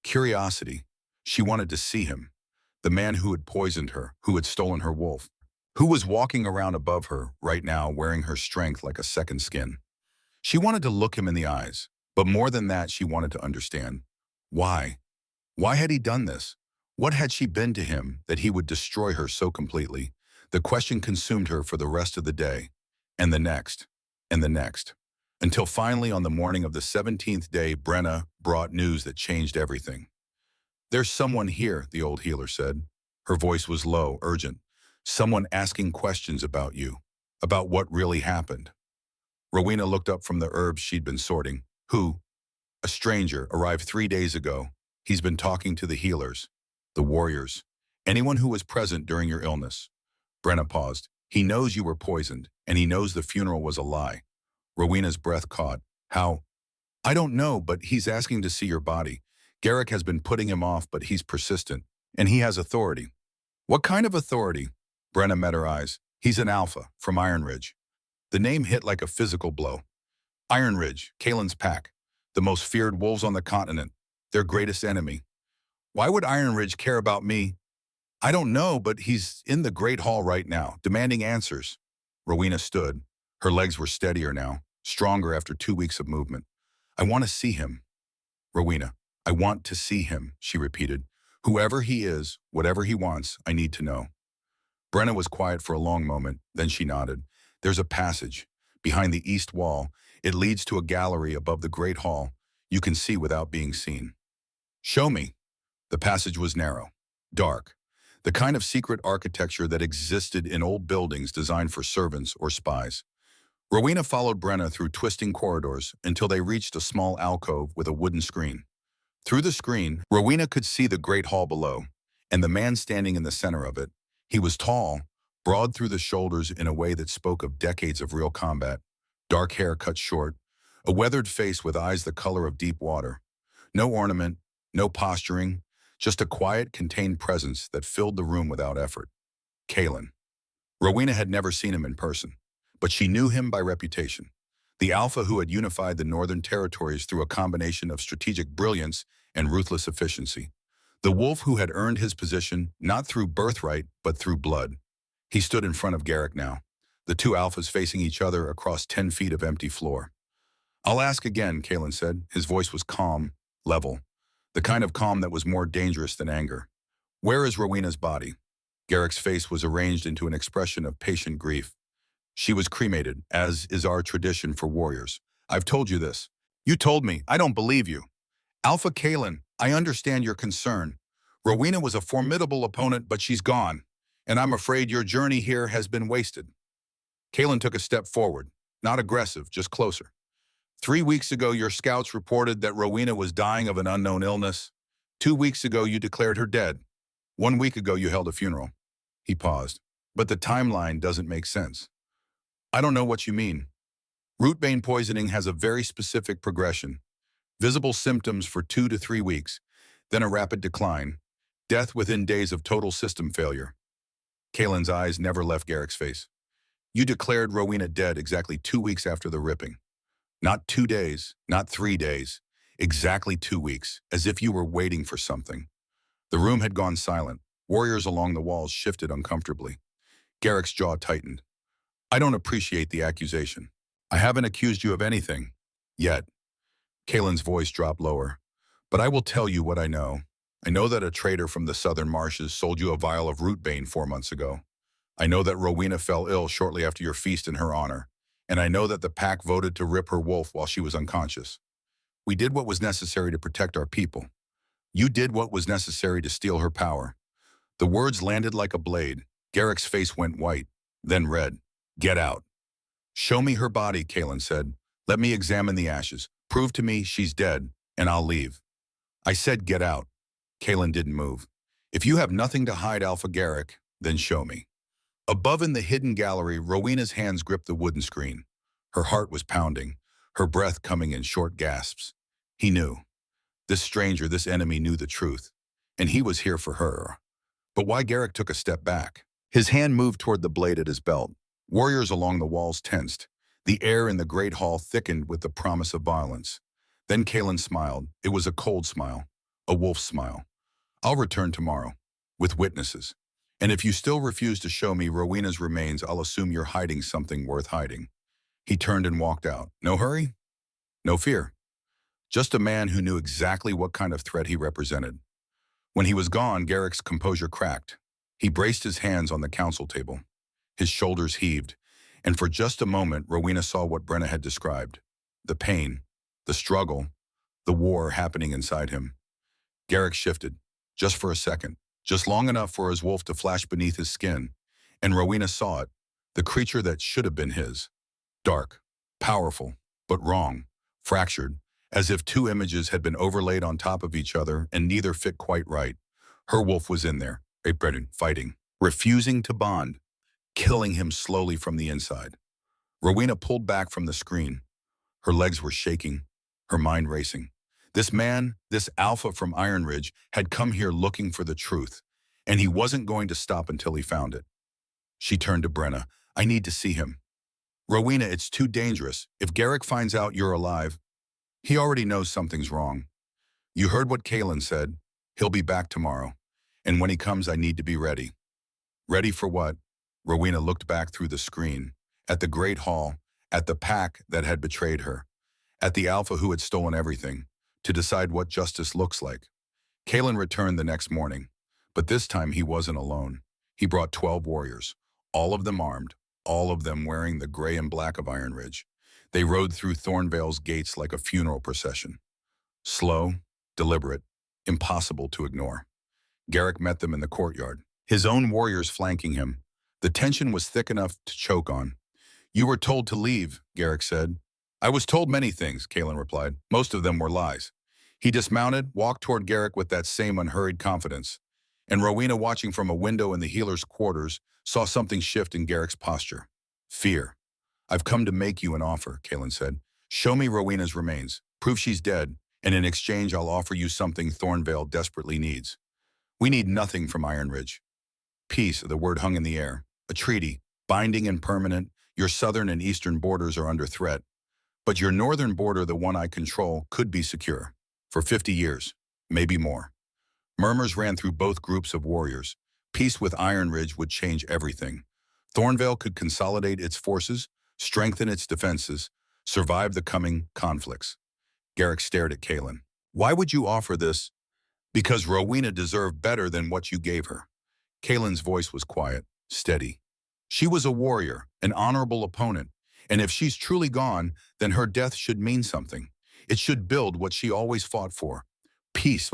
Curiosity. She wanted to see him. The man who had poisoned her, who had stolen her wolf, who was walking around above her right now, wearing her strength like a second skin. She wanted to look him in the eyes, but more than that, she wanted to understand. Why? Why had he done this? What had she been to him that he would destroy her so completely? The question consumed her for the rest of the day, and the next, and the next, until finally on the morning of the 17th day, Brenna brought news that changed everything. There's someone here, the old healer said. Her voice was low, urgent. Someone asking questions about you, about what really happened. Rowena looked up from the herbs she'd been sorting. Who? A stranger arrived 3 days ago. He's been talking to the healers, the warriors, anyone who was present during your illness. Brenna paused. He knows you were poisoned, and he knows the funeral was a lie. Rowena's breath caught. How? I don't know, but he's asking to see your body. Garrick has been putting him off, but he's persistent, and he has authority. What kind of authority? Brenna met her eyes. He's an alpha, from Iron Ridge. The name hit like a physical blow. Iron Ridge, Kalen's pack, the most feared wolves on the continent, their greatest enemy. Why would Iron Ridge care about me? I don't know, but he's in the Great Hall right now, demanding answers. Rowena stood. Her legs were steadier now, stronger after 2 weeks of movement. I want to see him. Rowena, I want to see him, she repeated. Whoever he is, whatever he wants, I need to know. Brenna was quiet for a long moment, then she nodded. There's a passage. Behind the east wall, it leads to a gallery above the Great Hall. You can see without being seen. Show me. The passage was narrow, dark, the kind of secret architecture that existed in old buildings designed for servants or spies. Rowena followed Brenna through twisting corridors until they reached a small alcove with a wooden screen. Through the screen, Rowena could see the Great Hall below, and the man standing in the center of it. He was tall, broad through the shoulders in a way that spoke of decades of real combat, dark hair cut short, a weathered face with eyes the color of deep water. No ornament, no posturing, just a quiet, contained presence that filled the room without effort. Kalen. Rowena had never seen him in person, but she knew him by reputation. The alpha who had unified the Northern Territories through a combination of strategic brilliance and ruthless efficiency. The wolf who had earned his position not through birthright, but through blood. He stood in front of Garrick now, the 2 alphas facing each other across 10 feet of empty floor. I'll ask again, Kalen said. His voice was calm, level, the kind of calm that was more dangerous than anger. Where is Rowena's body? Garrick's face was arranged into an expression of patient grief. She was cremated, as is our tradition for warriors. I've told you this. You told me. I don't believe you. Alpha Kalen, I understand your concern. Rowena was a formidable opponent, but she's gone. And I'm afraid your journey here has been wasted. Kalen took a step forward. Not aggressive, just closer. 3 weeks ago, your scouts reported that Rowena was dying of an unknown illness. 2 weeks ago, you declared her dead. 1 week ago, you held a funeral. He paused. But the timeline doesn't make sense. I don't know what you mean. Rootbane poisoning has a very specific progression. Visible symptoms for 2 to 3 weeks, then a rapid decline. Death within days of total system failure. Kalen's eyes never left Garrick's face. You declared Rowena dead exactly 2 weeks after the ripping. Not 2 days, not 3 days. Exactly 2 weeks, as if you were waiting for something. The room had gone silent. Warriors along the walls shifted uncomfortably. Garrick's jaw tightened. I don't appreciate the accusation. I haven't accused you of anything. Yet. Kalen's voice dropped lower. But I will tell you what I know. I know that a trader from the southern marshes sold you a vial of rootbane 4 months ago. I know that Rowena fell ill shortly after your feast in her honor. And I know that the pack voted to rip her wolf while she was unconscious. We did what was necessary to protect our people. You did what was necessary to steal her power. The words landed like a blade. Garrick's face went white, then red. Get out. Show me her body, Kalen said. Let me examine the ashes. Prove to me she's dead, and I'll leave. I said get out. Kalen didn't move. If you have nothing to hide, Alpha Garrick, then show me. Above in the hidden gallery, Rowena's hands gripped the wooden screen. Her heart was pounding, her breath coming in short gasps. He knew. This stranger, this enemy knew the truth, and he was here for her. But why? Garrick took a step back. His hand moved toward the blade at his belt. Warriors along the walls tensed. The air in the great hall thickened with the promise of violence. Then Kalen smiled. It was a cold smile, a wolf's smile. I'll return tomorrow, with witnesses. And if you still refuse to show me Rowena's remains, I'll assume you're hiding something worth hiding. He turned and walked out. No hurry, no fear. Just a man who knew exactly what kind of threat he represented. When he was gone, Garrick's composure cracked. He braced his hands on the council table. His shoulders heaved, and for just a moment, Rowena saw what Brenna had described. The pain, the struggle, the war happening inside him. Garrick shifted, just for a second, just long enough for his wolf to flash beneath his skin, and Rowena saw it, the creature that should have been his. Dark, powerful, but wrong, fractured, as if two images had been overlaid on top of each other and neither fit quite right. Her wolf was in there, fighting, refusing to bond, killing him slowly from the inside. Rowena pulled back from the screen. Her legs were shaking, her mind racing. This man, this alpha from Iron Ridge, had come here looking for the truth, and he wasn't going to stop until he found it. She turned to Brenna. I need to see him. Rowena, it's too dangerous. If Garrick finds out you're alive, he already knows something's wrong. You heard what Kalen said. He'll be back tomorrow. And when he comes, I need to be ready. Ready for what? Rowena looked back through the screen, at the great hall, at the pack that had betrayed her, at the alpha who had stolen everything, to decide what justice looks like. Kalen returned the next morning, but this time he wasn't alone. He brought 12 warriors, all of them armed, all of them wearing the gray and black of Iron Ridge. They rode through Thornvale's gates like a funeral procession. Slow, deliberate, impossible to ignore. Garrick met them in the courtyard, his own warriors flanking him. The tension was thick enough to choke on. You were told to leave, Garrick said. I was told many things, Kalen replied. Most of them were lies. He dismounted, walked toward Garrick with that same unhurried confidence. And Rowena, watching from a window in the healer's quarters, saw something shift in Garrick's posture. Fear. I've come to make you an offer, Kalen said. Show me Rowena's remains. Prove she's dead. And in exchange, I'll offer you something Thornvale desperately needs. We need nothing from Iron Ridge. Peace, the word hung in the air. A treaty, binding and permanent. Your southern and eastern borders are under threat. But your northern border, the one I control, could be secure. For 50 years, maybe more. Murmurs ran through both groups of warriors. Peace with Iron Ridge would change everything. Thornvale could consolidate its forces, strengthen its defenses, survive the coming conflicts. Garrick stared at Kalen. Why would you offer this? Because Rowena deserved better than what you gave her. Kalen's voice was quiet, steady. She was a warrior, an honorable opponent, and if she's truly gone, then her death should mean something. It should build what she always fought for. Peace,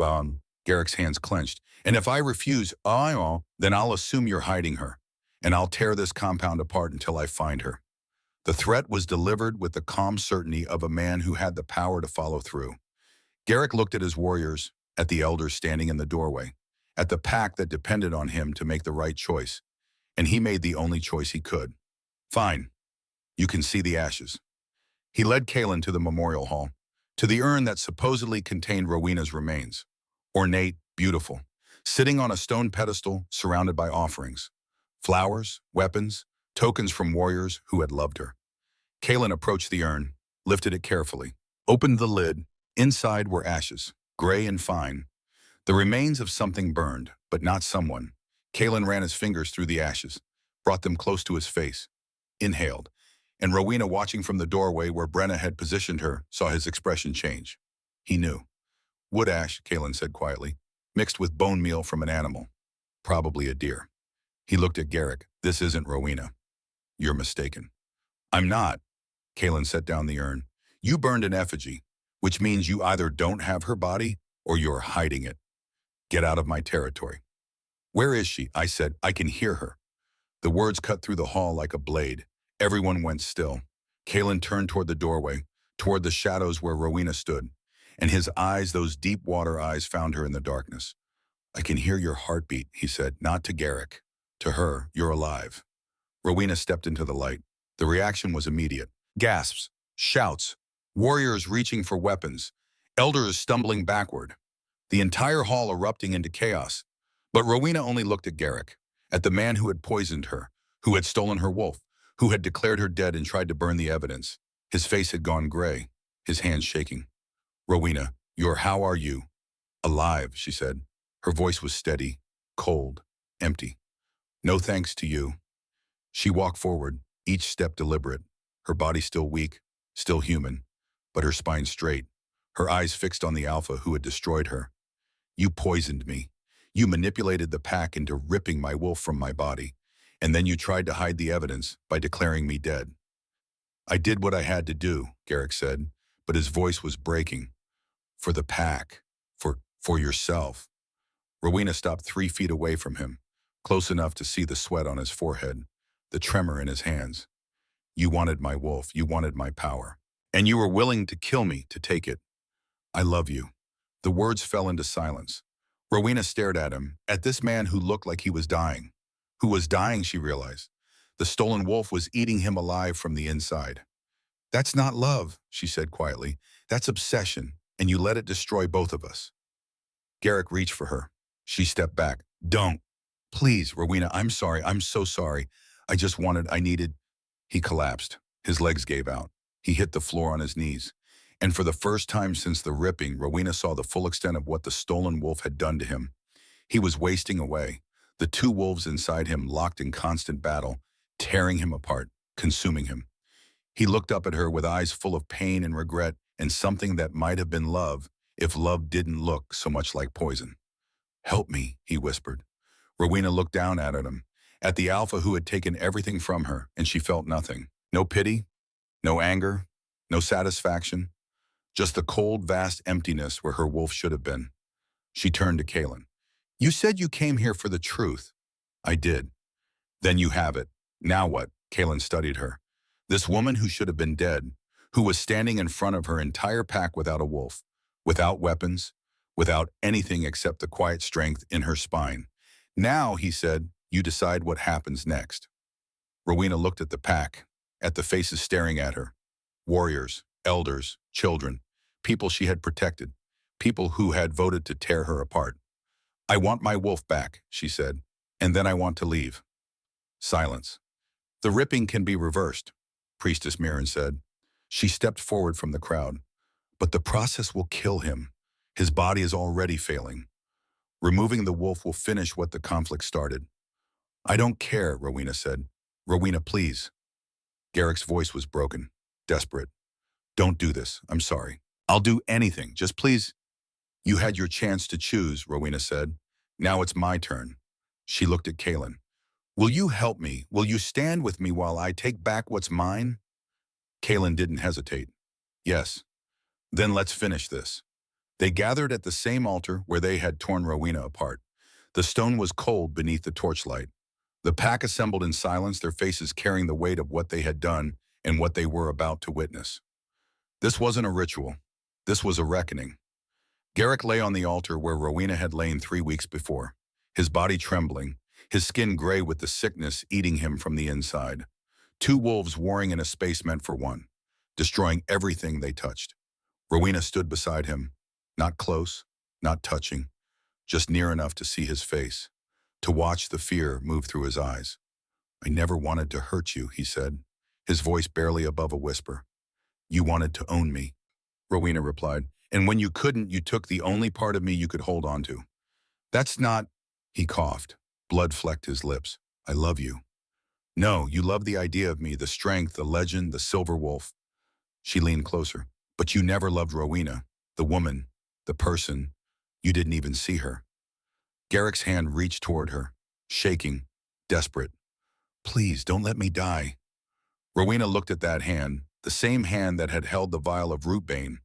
Garrick's hands clenched. And if I refuse, then I'll assume you're hiding her, and I'll tear this compound apart until I find her. The threat was delivered with the calm certainty of a man who had the power to follow through. Garrick looked at his warriors, at the elders standing in the doorway, at the pack that depended on him to make the right choice, and he made the only choice he could. Fine, you can see the ashes. He led Kalen to the memorial hall, to the urn that supposedly contained Rowena's remains. Ornate, beautiful, sitting on a stone pedestal surrounded by offerings. Flowers, weapons, tokens from warriors who had loved her. Kalen approached the urn, lifted it carefully, opened the lid. Inside were ashes, gray and fine. The remains of something burned, but not someone. Kalen ran his fingers through the ashes, brought them close to his face, inhaled, and Rowena, watching from the doorway where Brenna had positioned her, saw his expression change. He knew. Wood ash, Kalen said quietly, mixed with bone meal from an animal, probably a deer. He looked at Garrick. This isn't Rowena. You're mistaken. I'm not. Kalen set down the urn. You burned an effigy, which means you either don't have her body or you're hiding it. Get out of my territory. Where is she? I said. I can hear her. The words cut through the hall like a blade. Everyone went still. Kalen turned toward the doorway, toward the shadows where Rowena stood, and his eyes, those deep water eyes, found her in the darkness. I can hear your heartbeat, he said, not to Garrick. To her, you're alive. Rowena stepped into the light. The reaction was immediate. Gasps, shouts, warriors reaching for weapons, elders stumbling backward, the entire hall erupting into chaos. But Rowena only looked at Garrick, at the man who had poisoned her, who had stolen her wolf, who had declared her dead and tried to burn the evidence. His face had gone gray, his hands shaking. Rowena, how are you? Alive, she said. Her voice was steady, cold, empty. No thanks to you. She walked forward, each step deliberate, her body still weak, still human, but her spine straight, her eyes fixed on the Alpha who had destroyed her. You poisoned me. You manipulated the pack into ripping my wolf from my body, and then you tried to hide the evidence by declaring me dead. I did what I had to do, Garrick said, but his voice was breaking. For the pack, for yourself. Rowena stopped 3 feet away from him, close enough to see the sweat on his forehead, the tremor in his hands. You wanted my wolf, you wanted my power, and you were willing to kill me to take it. I love you. The words fell into silence. Rowena stared at him, at this man who looked like he was dying. Who was dying, she realized. The stolen wolf was eating him alive from the inside. That's not love, she said quietly. That's obsession, and you let it destroy both of us. Garrick reached for her. She stepped back. Don't. Please, Rowena, I'm sorry. I'm so sorry. I needed. He collapsed. His legs gave out. He hit the floor on his knees. And for the first time since the ripping, Rowena saw the full extent of what the stolen wolf had done to him. He was wasting away. The 2 wolves inside him locked in constant battle, tearing him apart, consuming him. He looked up at her with eyes full of pain and regret and something that might have been love if love didn't look so much like poison. Help me, he whispered. Rowena looked down at him, at the Alpha who had taken everything from her, and she felt nothing. No pity, no anger, no satisfaction, just the cold, vast emptiness where her wolf should have been. She turned to Kalen. You said you came here for the truth. I did. Then you have it. Now what? Kalen studied her. This woman who should have been dead, who was standing in front of her entire pack without a wolf, without weapons, without anything except the quiet strength in her spine. Now, he said, you decide what happens next. Rowena looked at the pack, at the faces staring at her. Warriors, elders, children, people she had protected, people who had voted to tear her apart. I want my wolf back, she said, and then I want to leave. Silence. The ripping can be reversed, Priestess Mirren said. She stepped forward from the crowd. But the process will kill him. His body is already failing. Removing the wolf will finish what the conflict started. I don't care, Rowena said. Rowena, please. Garrick's voice was broken, desperate. Don't do this. I'm sorry. I'll do anything. Just please. You had your chance to choose, Rowena said. Now it's my turn. She looked at Kalen. Will you help me? Will you stand with me while I take back what's mine? Kalen didn't hesitate. Yes. Then let's finish this. They gathered at the same altar where they had torn Rowena apart. The stone was cold beneath the torchlight. The pack assembled in silence, their faces carrying the weight of what they had done and what they were about to witness. This wasn't a ritual. This was a reckoning. Garrick lay on the altar where Rowena had lain 3 weeks before, his body trembling, his skin gray with the sickness eating him from the inside. Two wolves warring in a space meant for one, destroying everything they touched. Rowena stood beside him, not close, not touching, just near enough to see his face, to watch the fear move through his eyes. I never wanted to hurt you, he said, his voice barely above a whisper. You wanted to own me, Rowena replied, and when you couldn't, you took the only part of me you could hold on to. That's not, he coughed. Blood flecked his lips. I love you. No, you love the idea of me, the strength, the legend, the silver wolf. She leaned closer. But you never loved Rowena, the woman, the person. You didn't even see her. Garrick's hand reached toward her, shaking, desperate. Please, don't let me die. Rowena looked at that hand, the same hand that had held the vial of rootbane,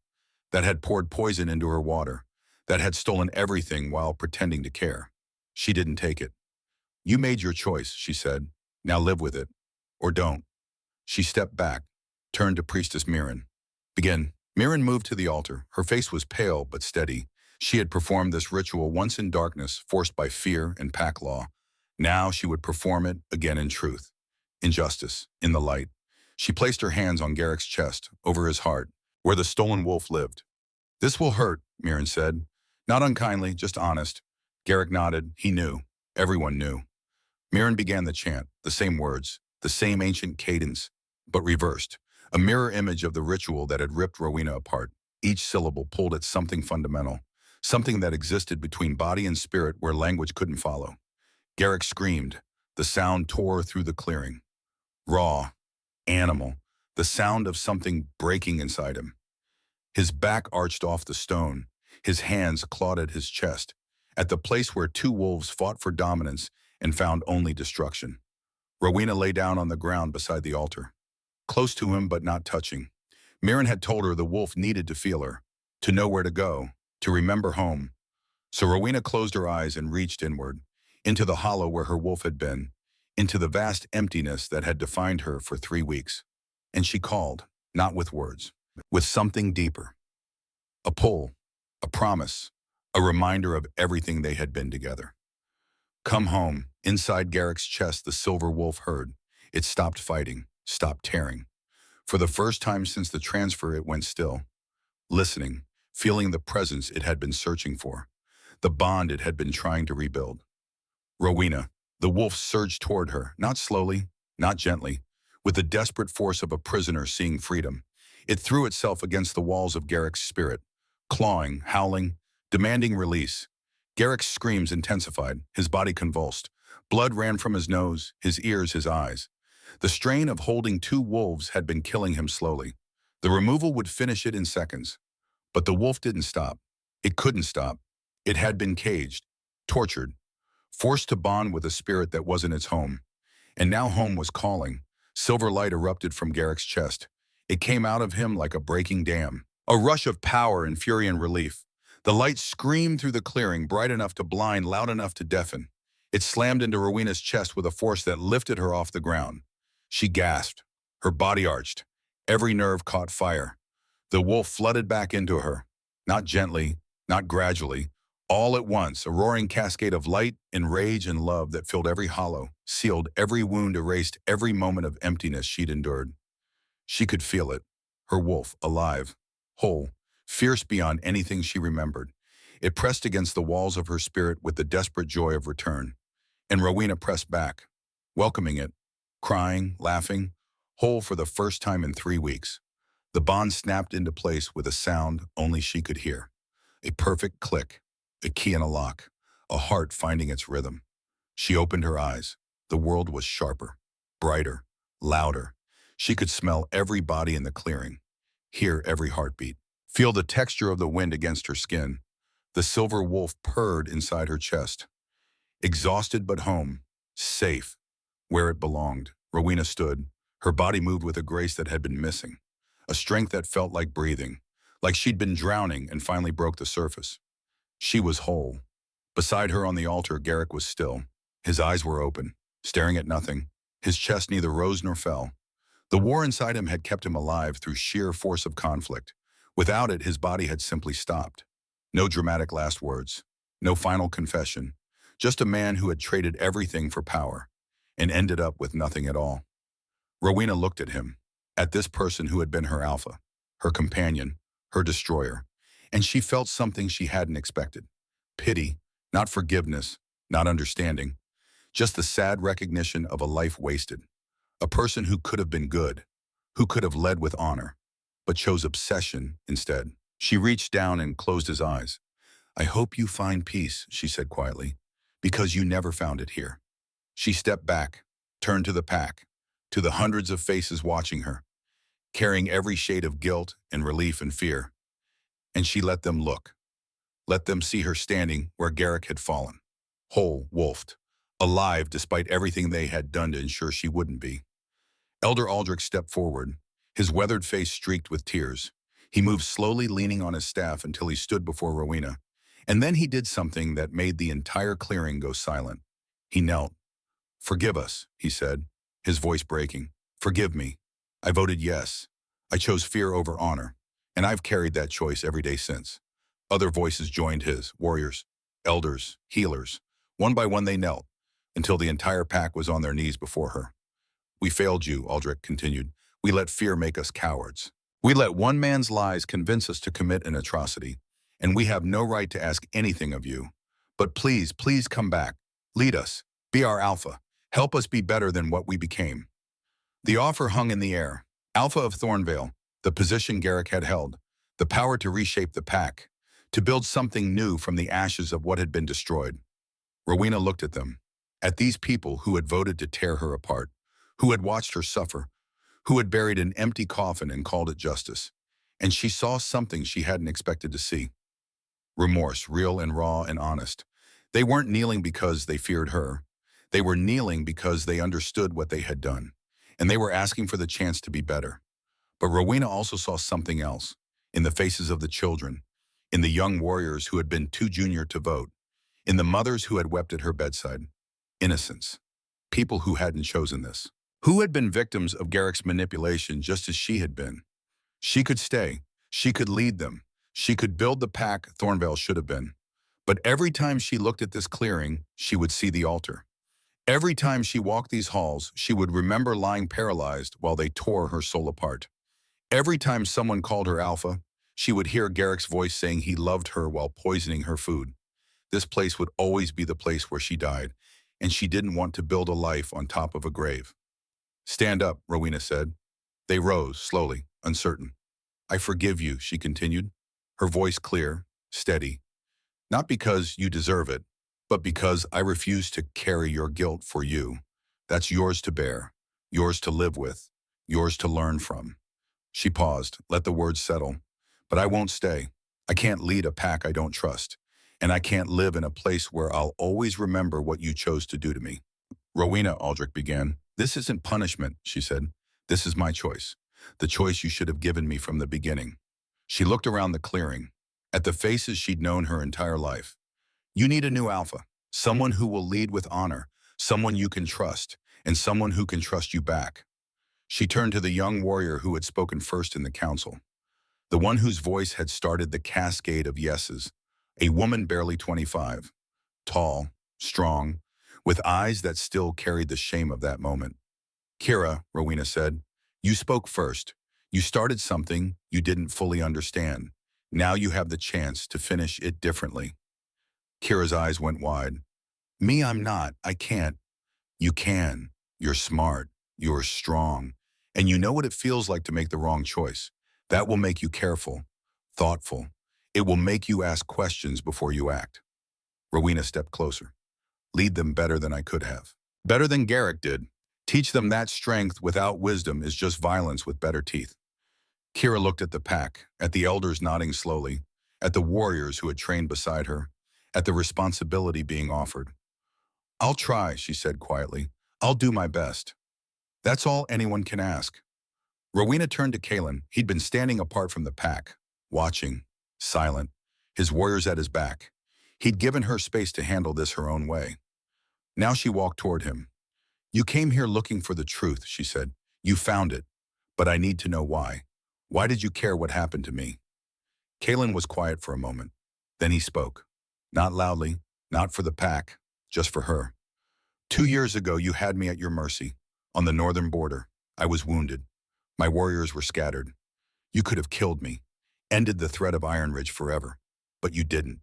that had poured poison into her water, that had stolen everything while pretending to care. She didn't take it. You made your choice, she said. Now live with it. Or don't. She stepped back, turned to Priestess Mirren. Begin. Mirren moved to the altar. Her face was pale but steady. She had performed this ritual once in darkness, forced by fear and pack law. Now she would perform it again in truth, in justice, in the light. She placed her hands on Garrick's chest, over his heart, where the stolen wolf lived. This will hurt, Mirren said. Not unkindly, just honest. Garrick nodded. He knew. Everyone knew. Mirren began the chant, the same words, the same ancient cadence, but reversed. A mirror image of the ritual that had ripped Rowena apart. Each syllable pulled at something fundamental, something that existed between body and spirit where language couldn't follow. Garrick screamed. The sound tore through the clearing. Raw, animal, the sound of something breaking inside him. His back arched off the stone. His hands clawed at his chest, at the place where two wolves fought for dominance and found only destruction. Rowena lay down on the ground beside the altar, close to him but not touching. Mirren had told her the wolf needed to feel her, to know where to go, to remember home. So Rowena closed her eyes and reached inward, into the hollow where her wolf had been, into the vast emptiness that had defined her for 3 weeks. And she called, not with words, with something deeper. A pull, a promise, a reminder of everything they had been together. Come home. Inside Garrick's chest, the silver wolf heard. It stopped fighting, stopped tearing. For the first time since the transfer, it went still, listening, feeling the presence it had been searching for, the bond it had been trying to rebuild. Rowena, the wolf surged toward her, not slowly, not gently, with the desperate force of a prisoner seeing freedom. It threw itself against the walls of Garrick's spirit, clawing, howling, demanding release. Garrick's screams intensified, his body convulsed. Blood ran from his nose, his ears, his eyes. The strain of holding two wolves had been killing him slowly. The removal would finish it in seconds. But the wolf didn't stop. It couldn't stop. It had been caged, tortured, forced to bond with a spirit that wasn't its home. And now home was calling. Silver light erupted from Garrick's chest. It came out of him like a breaking dam. A rush of power and fury and relief. The light screamed through the clearing, bright enough to blind, loud enough to deafen. It slammed into Rowena's chest with a force that lifted her off the ground. She gasped. Her body arched. Every nerve caught fire. The wolf flooded back into her. Not gently, not gradually. All at once, a roaring cascade of light and rage and love that filled every hollow, sealed every wound, erased every moment of emptiness she'd endured. She could feel it. Her wolf, alive, whole, fierce beyond anything she remembered. It pressed against the walls of her spirit with the desperate joy of return. And Rowena pressed back, welcoming it, crying, laughing, whole for the first time in 3 weeks. The bond snapped into place with a sound only she could hear. A perfect click, a key in a lock, a heart finding its rhythm. She opened her eyes. The world was sharper, brighter, louder. She could smell every body in the clearing, hear every heartbeat, feel the texture of the wind against her skin. The silver wolf purred inside her chest. Exhausted but home, safe, where it belonged. Rowena stood. Her body moved with a grace that had been missing, a strength that felt like breathing, like she'd been drowning and finally broke the surface. She was whole. Beside her on the altar, Garrick was still. His eyes were open, staring at nothing. His chest neither rose nor fell. The war inside him had kept him alive through sheer force of conflict. Without it, his body had simply stopped. No dramatic last words, no final confession, just a man who had traded everything for power and ended up with nothing at all. Rowena looked at him, at this person who had been her alpha, her companion, her destroyer, and she felt something she hadn't expected. Pity, not forgiveness, not understanding, just the sad recognition of a life wasted. A person who could have been good, who could have led with honor, but chose obsession instead. She reached down and closed his eyes. "I hope you find peace," she said quietly, "because you never found it here." She stepped back, turned to the pack, to the hundreds of faces watching her, carrying every shade of guilt and relief and fear. And she let them look, let them see her standing where Garrick had fallen, whole, wolfed, alive despite everything they had done to ensure she wouldn't be. Elder Aldrich stepped forward, his weathered face streaked with tears. He moved slowly, leaning on his staff until he stood before Rowena. And then he did something that made the entire clearing go silent. He knelt. "Forgive us," he said, his voice breaking. "Forgive me. I voted yes. I chose fear over honor, and I've carried that choice every day since." Other voices joined his, warriors, elders, healers. One by one they knelt, until the entire pack was on their knees before her. "We failed you," Aldrich continued. "We let fear make us cowards. We let one man's lies convince us to commit an atrocity, and we have no right to ask anything of you. But please, please come back. Lead us. Be our alpha. Help us be better than what we became." The offer hung in the air. Alpha of Thornvale, the position Garrick had held, the power to reshape the pack, to build something new from the ashes of what had been destroyed. Rowena looked at them, at these people who had voted to tear her apart, who had watched her suffer, who had buried an empty coffin and called it justice. And she saw something she hadn't expected to see. Remorse, real and raw and honest. They weren't kneeling because they feared her. They were kneeling because they understood what they had done, and they were asking for the chance to be better. But Rowena also saw something else, in the faces of the children, in the young warriors who had been too junior to vote, in the mothers who had wept at her bedside. Innocence. People who hadn't chosen this. Who had been victims of Garrick's manipulation just as she had been. She could stay. She could lead them. She could build the pack Thornvale should have been. But every time she looked at this clearing, she would see the altar. Every time she walked these halls, she would remember lying paralyzed while they tore her soul apart. Every time someone called her alpha, she would hear Garrick's voice saying he loved her while poisoning her food. This place would always be the place where she died, and she didn't want to build a life on top of a grave. "Stand up," Rowena said. They rose, slowly, uncertain. "I forgive you," she continued, her voice clear, steady. "Not because you deserve it, but because I refuse to carry your guilt for you. That's yours to bear, yours to live with, yours to learn from." She paused, let the words settle. "But I won't stay. I can't lead a pack I don't trust, and I can't live in a place where I'll always remember what you chose to do to me." "Rowena," Aldrich began. "This isn't punishment," she said. "This is my choice, the choice you should have given me from the beginning." She looked around the clearing, at the faces she'd known her entire life. "You need a new alpha, someone who will lead with honor, someone you can trust, and someone who can trust you back." She turned to the young warrior who had spoken first in the council, the one whose voice had started the cascade of yeses, a woman barely 25, tall, strong, with eyes that still carried the shame of that moment. "Kira," Rowena said, "you spoke first. You started something you didn't fully understand. Now you have the chance to finish it differently." Kira's eyes went wide. "Me, I'm not. I can't." "You can. You're smart. You're strong. And you know what it feels like to make the wrong choice. That will make you careful, thoughtful. It will make you ask questions before you act." Rowena stepped closer. "Lead them better than I could have. Better than Garrick did. Teach them that strength without wisdom is just violence with better teeth." Kira looked at the pack, at the elders nodding slowly, at the warriors who had trained beside her, at the responsibility being offered. "I'll try," she said quietly. "I'll do my best." That's all anyone can ask. Rowena turned to Kalen. He'd been standing apart from the pack, watching, silent, his warriors at his back. He'd given her space to handle this her own way. Now she walked toward him. "You came here looking for the truth," she said. "You found it, but I need to know why. Why did you care what happened to me?" Kalen was quiet for a moment. Then he spoke. Not loudly, not for the pack, just for her. "2 years ago, you had me at your mercy. On the northern border, I was wounded. My warriors were scattered. You could have killed me, ended the threat of Iron Ridge forever. But you didn't."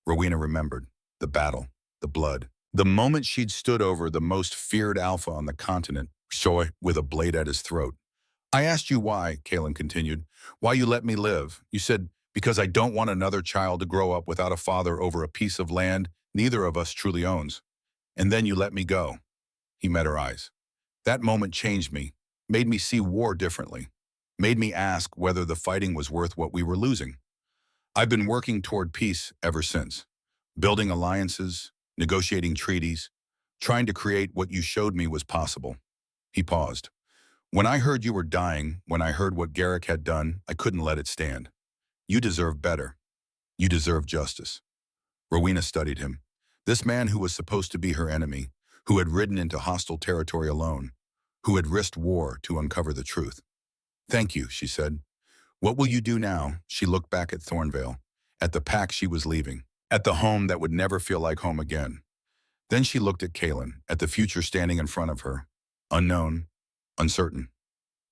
Rowena remembered. The battle, the blood. The moment she'd stood over the most feared alpha on the continent, Shoy, with a blade at his throat. "I asked you why," Kalen continued. "Why you let me live. You said, because I don't want another child to grow up without a father over a piece of land neither of us truly owns. And then you let me go." He met her eyes. "That moment changed me, made me see war differently, made me ask whether the fighting was worth what we were losing. I've been working toward peace ever since, building alliances, negotiating treaties, trying to create what you showed me was possible." He paused. "When I heard you were dying, when I heard what Garrick had done, I couldn't let it stand. You deserve better. You deserve justice." Rowena studied him. This man who was supposed to be her enemy, who had ridden into hostile territory alone, who had risked war to uncover the truth. "Thank you," she said. "What will you do now?" She looked back at Thornvale, at the pack she was leaving, at the home that would never feel like home again. Then she looked at Kalen, at the future standing in front of her. Unknown, uncertain,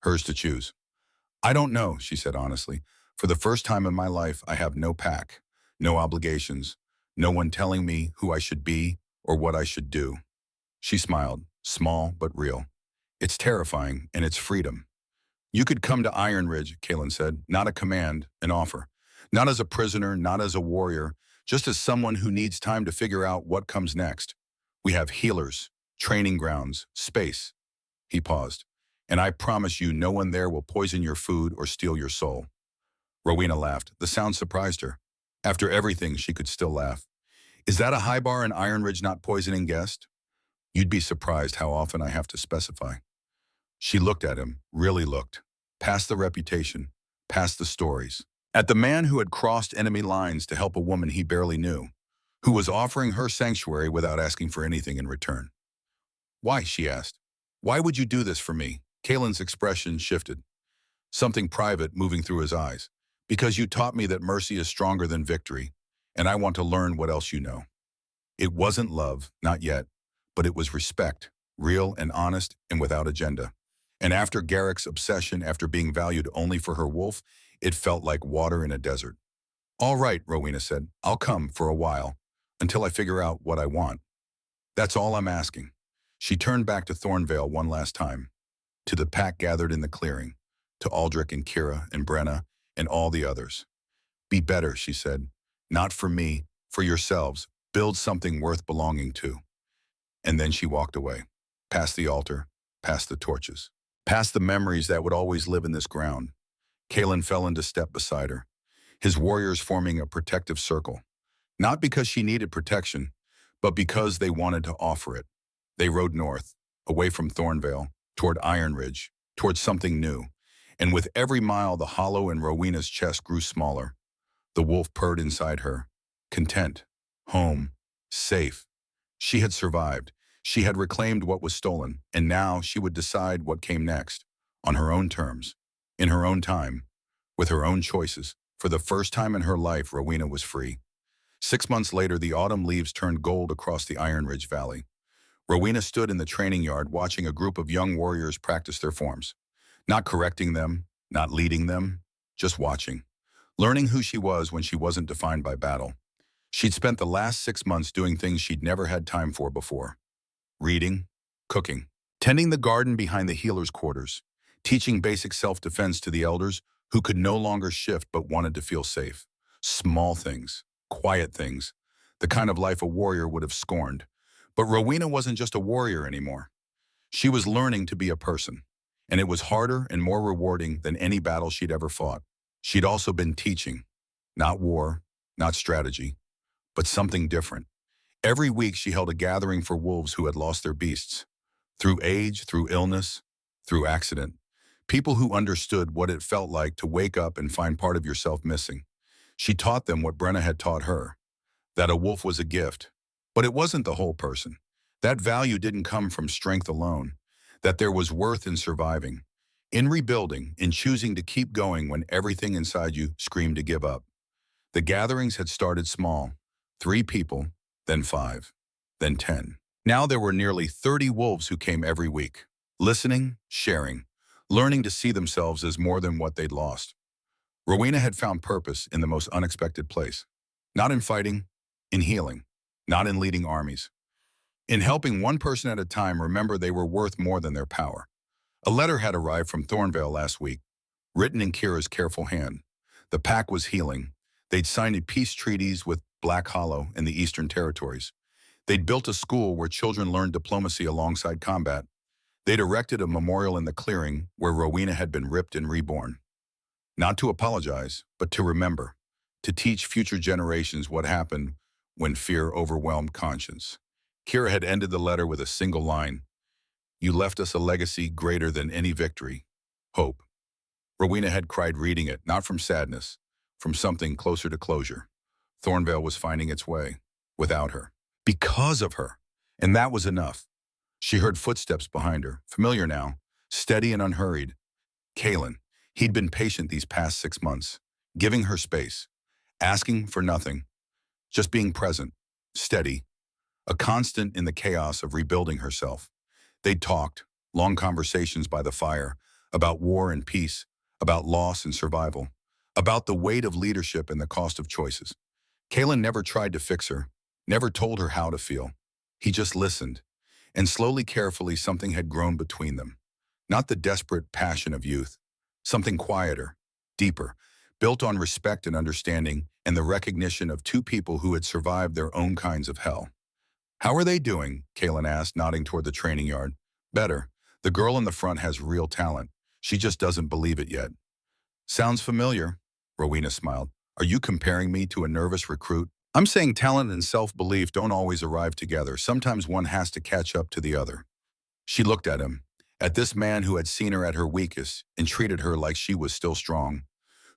hers to choose. "I don't know," she said honestly. "For the first time in my life, I have no pack, no obligations, no one telling me who I should be or what I should do." She smiled, small but real. "It's terrifying, and it's freedom." "You could come to Iron Ridge," Kalen said, "not a command, an offer. Not as a prisoner, not as a warrior, just as someone who needs time to figure out what comes next. We have healers, training grounds, space." He paused. "And I promise you no one there will poison your food or steal your soul." Rowena laughed. The sound surprised her. After everything, she could still laugh. "Is that a high bar in Iron Ridge, not poisoning guest?" "You'd be surprised how often I have to specify." She looked at him, really looked. Past the reputation, past the stories. At the man who had crossed enemy lines to help a woman he barely knew, who was offering her sanctuary without asking for anything in return. "Why?" she asked. "Why would you do this for me?" Kalen's expression shifted, something private moving through his eyes. "Because you taught me that mercy is stronger than victory, and I want to learn what else you know." It wasn't love, not yet, but it was respect, real and honest and without agenda. And after Garrick's obsession, after being valued only for her wolf, it felt like water in a desert. "All right," Rowena said, "I'll come for a while, until I figure out what I want. That's all I'm asking." She turned back to Thornvale one last time, to the pack gathered in the clearing, to Aldrich and Kira and Brenna and all the others. "Be better," she said. "Not for me, for yourselves. Build something worth belonging to." And then she walked away, past the altar, past the torches, past the memories that would always live in this ground. Kalen fell into step beside her, his warriors forming a protective circle. Not because she needed protection, but because they wanted to offer it. They rode north, away from Thornvale, toward Iron Ridge, toward something new. And with every mile, the hollow in Rowena's chest grew smaller. The wolf purred inside her, content, home, safe. She had survived. She had reclaimed what was stolen, and now she would decide what came next, on her own terms, in her own time, with her own choices. For the first time in her life, Rowena was free. 6 months later, the autumn leaves turned gold across the Iron Ridge Valley. Rowena stood in the training yard watching a group of young warriors practice their forms. Not correcting them, not leading them, just watching. Learning who she was when she wasn't defined by battle. She'd spent the last 6 months doing things she'd never had time for before. Reading, cooking, tending the garden behind the healer's quarters, teaching basic self-defense to the elders who could no longer shift but wanted to feel safe. Small things, quiet things, the kind of life a warrior would have scorned. But Rowena wasn't just a warrior anymore. She was learning to be a person, and it was harder and more rewarding than any battle she'd ever fought. She'd also been teaching, Not war, not strategy, but something different. Every week she held a gathering for wolves who had lost their beasts. Through age, through illness, through accident. People who understood what it felt like to wake up and find part of yourself missing. She taught them what Brenna had taught her, that a wolf was a gift. But it wasn't the whole person. That value didn't come from strength alone, that there was worth in surviving, in rebuilding, in choosing to keep going when everything inside you screamed to give up. The gatherings had started small, 3 people, then 5, then 10. Now there were nearly 30 wolves who came every week, listening, sharing, learning to see themselves as more than what they'd lost. Rowena had found purpose in the most unexpected place. Not in fighting, in healing, not in leading armies. In helping one person at a time remember they were worth more than their power. A letter had arrived from Thornvale last week, written in Kira's careful hand. The pack was healing. They'd signed peace treaties with Black Hollow and the Eastern Territories. They'd built a school where children learned diplomacy alongside combat. They'd erected a memorial in the clearing where Rowena had been ripped and reborn. Not to apologize, but to remember, to teach future generations what happened when fear overwhelmed conscience. Kira had ended the letter with a single line. You left us a legacy greater than any victory. Hope. Rowena had cried reading it, not from sadness, from something closer to closure. Thornvale was finding its way, without her. Because of her. And that was enough. She heard footsteps behind her, familiar now, steady and unhurried. Kalen. He'd been patient these past 6 months, giving her space, asking for nothing, just being present, steady, a constant in the chaos of rebuilding herself. They'd talked, long conversations by the fire, about war and peace, about loss and survival, about the weight of leadership and the cost of choices. Kalen never tried to fix her, never told her how to feel. He just listened, and slowly, carefully, something had grown between them. Not the desperate passion of youth, something quieter, deeper, built on respect and understanding and the recognition of 2 people who had survived their own kinds of hell. How are they doing? Kalen asked, nodding toward the training yard. Better. The girl in the front has real talent. She just doesn't believe it yet. Sounds familiar, Rowena smiled. Are you comparing me to a nervous recruit? I'm saying talent and self-belief don't always arrive together. Sometimes one has to catch up to the other. She looked at him, at this man who had seen her at her weakest and treated her like she was still strong,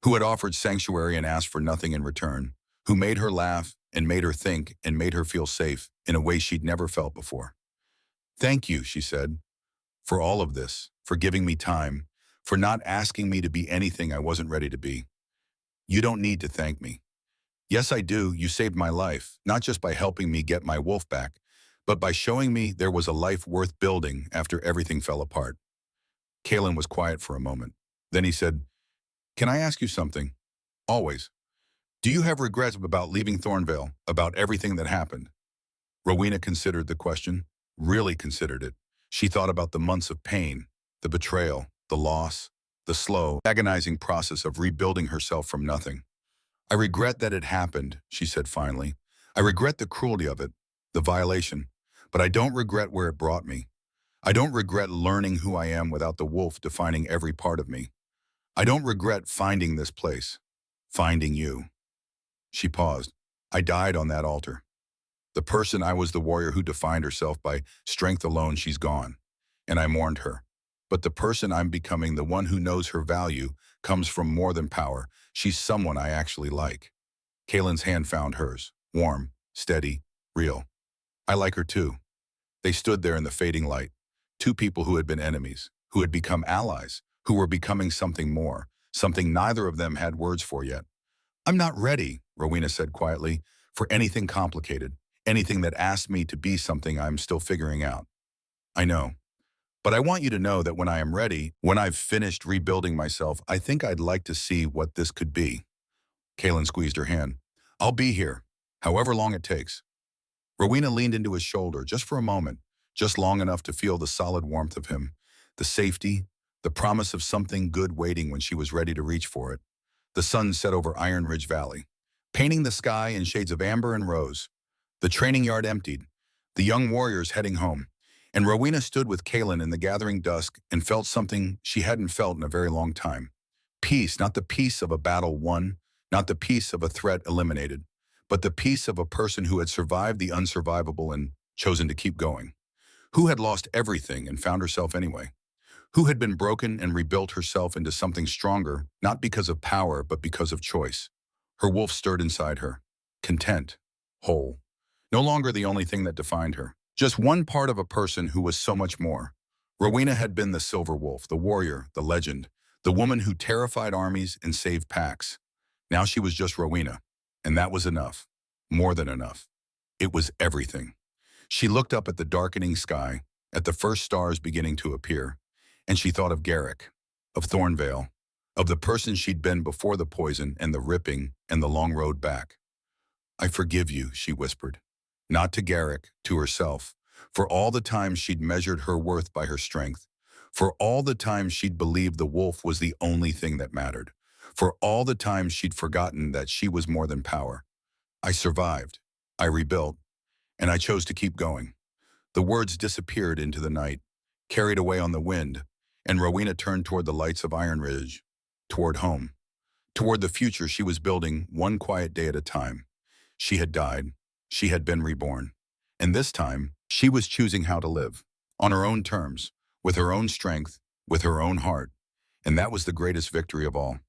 who had offered sanctuary and asked for nothing in return, who made her laugh and made her think and made her feel safe in a way she'd never felt before. Thank you, she said, for all of this, for giving me time, for not asking me to be anything I wasn't ready to be. You don't need to thank me. Yes, I do. You saved my life, not just by helping me get my wolf back, but by showing me there was a life worth building after everything fell apart. Kalen was quiet for a moment. Then he said, Can I ask you something? Always. Do you have regrets about leaving Thornvale, about everything that happened? Rowena considered the question, really considered it. She thought about the months of pain, the betrayal, the loss, the slow, agonizing process of rebuilding herself from nothing. I regret that it happened, she said finally. I regret the cruelty of it, the violation, but I don't regret where it brought me. I don't regret learning who I am without the wolf defining every part of me. I don't regret finding this place, finding you. She paused. I died on that altar. The person I was, the warrior who defined herself by strength alone, she's gone, and I mourned her. But the person I'm becoming, the one who knows her value, comes from more than power. She's someone I actually like. Kalen's hand found hers, warm, steady, real. I like her too. They stood there in the fading light, 2 people who had been enemies, who had become allies, who were becoming something more, something neither of them had words for yet. I'm not ready, Rowena said quietly, for anything complicated, anything that asks me to be something I'm still figuring out. I know. But I want you to know that when I am ready, when I've finished rebuilding myself, I think I'd like to see what this could be. Kalen squeezed her hand. I'll be here, however long it takes. Rowena leaned into his shoulder just for a moment, just long enough to feel the solid warmth of him, the safety, the promise of something good waiting when she was ready to reach for it. The sun set over Iron Ridge Valley, painting the sky in shades of amber and rose. The training yard emptied, the young warriors heading home, and Rowena stood with Kalen in the gathering dusk and felt something she hadn't felt in a very long time. Peace, not the peace of a battle won, Not the peace of a threat eliminated, but the peace of a person who had survived the unsurvivable and chosen to keep going. Who had lost everything and found herself anyway. Who had been broken and rebuilt herself into something stronger, not because of power, but because of choice. Her wolf stirred inside her, content, whole. No longer the only thing that defined her. Just one part of a person who was so much more. Rowena had been the silver wolf, the warrior, the legend, the woman who terrified armies and saved packs. Now she was just Rowena, and that was enough. More than enough. It was everything. She looked up at the darkening sky, at the first stars beginning to appear, and she thought of Garrick, of Thornvale, of the person she'd been before the poison and the ripping and the long road back. I forgive you, she whispered. Not to Garrick, to herself, for all the times she'd measured her worth by her strength, for all the times she'd believed the wolf was the only thing that mattered, for all the times she'd forgotten that she was more than power. I survived, I rebuilt, and I chose to keep going. The words disappeared into the night, carried away on the wind, and Rowena turned toward the lights of Iron Ridge, toward home, toward the future she was building one quiet day at a time. She had died. She had been reborn. And this time, she was choosing how to live, on her own terms, with her own strength, with her own heart. And that was the greatest victory of all.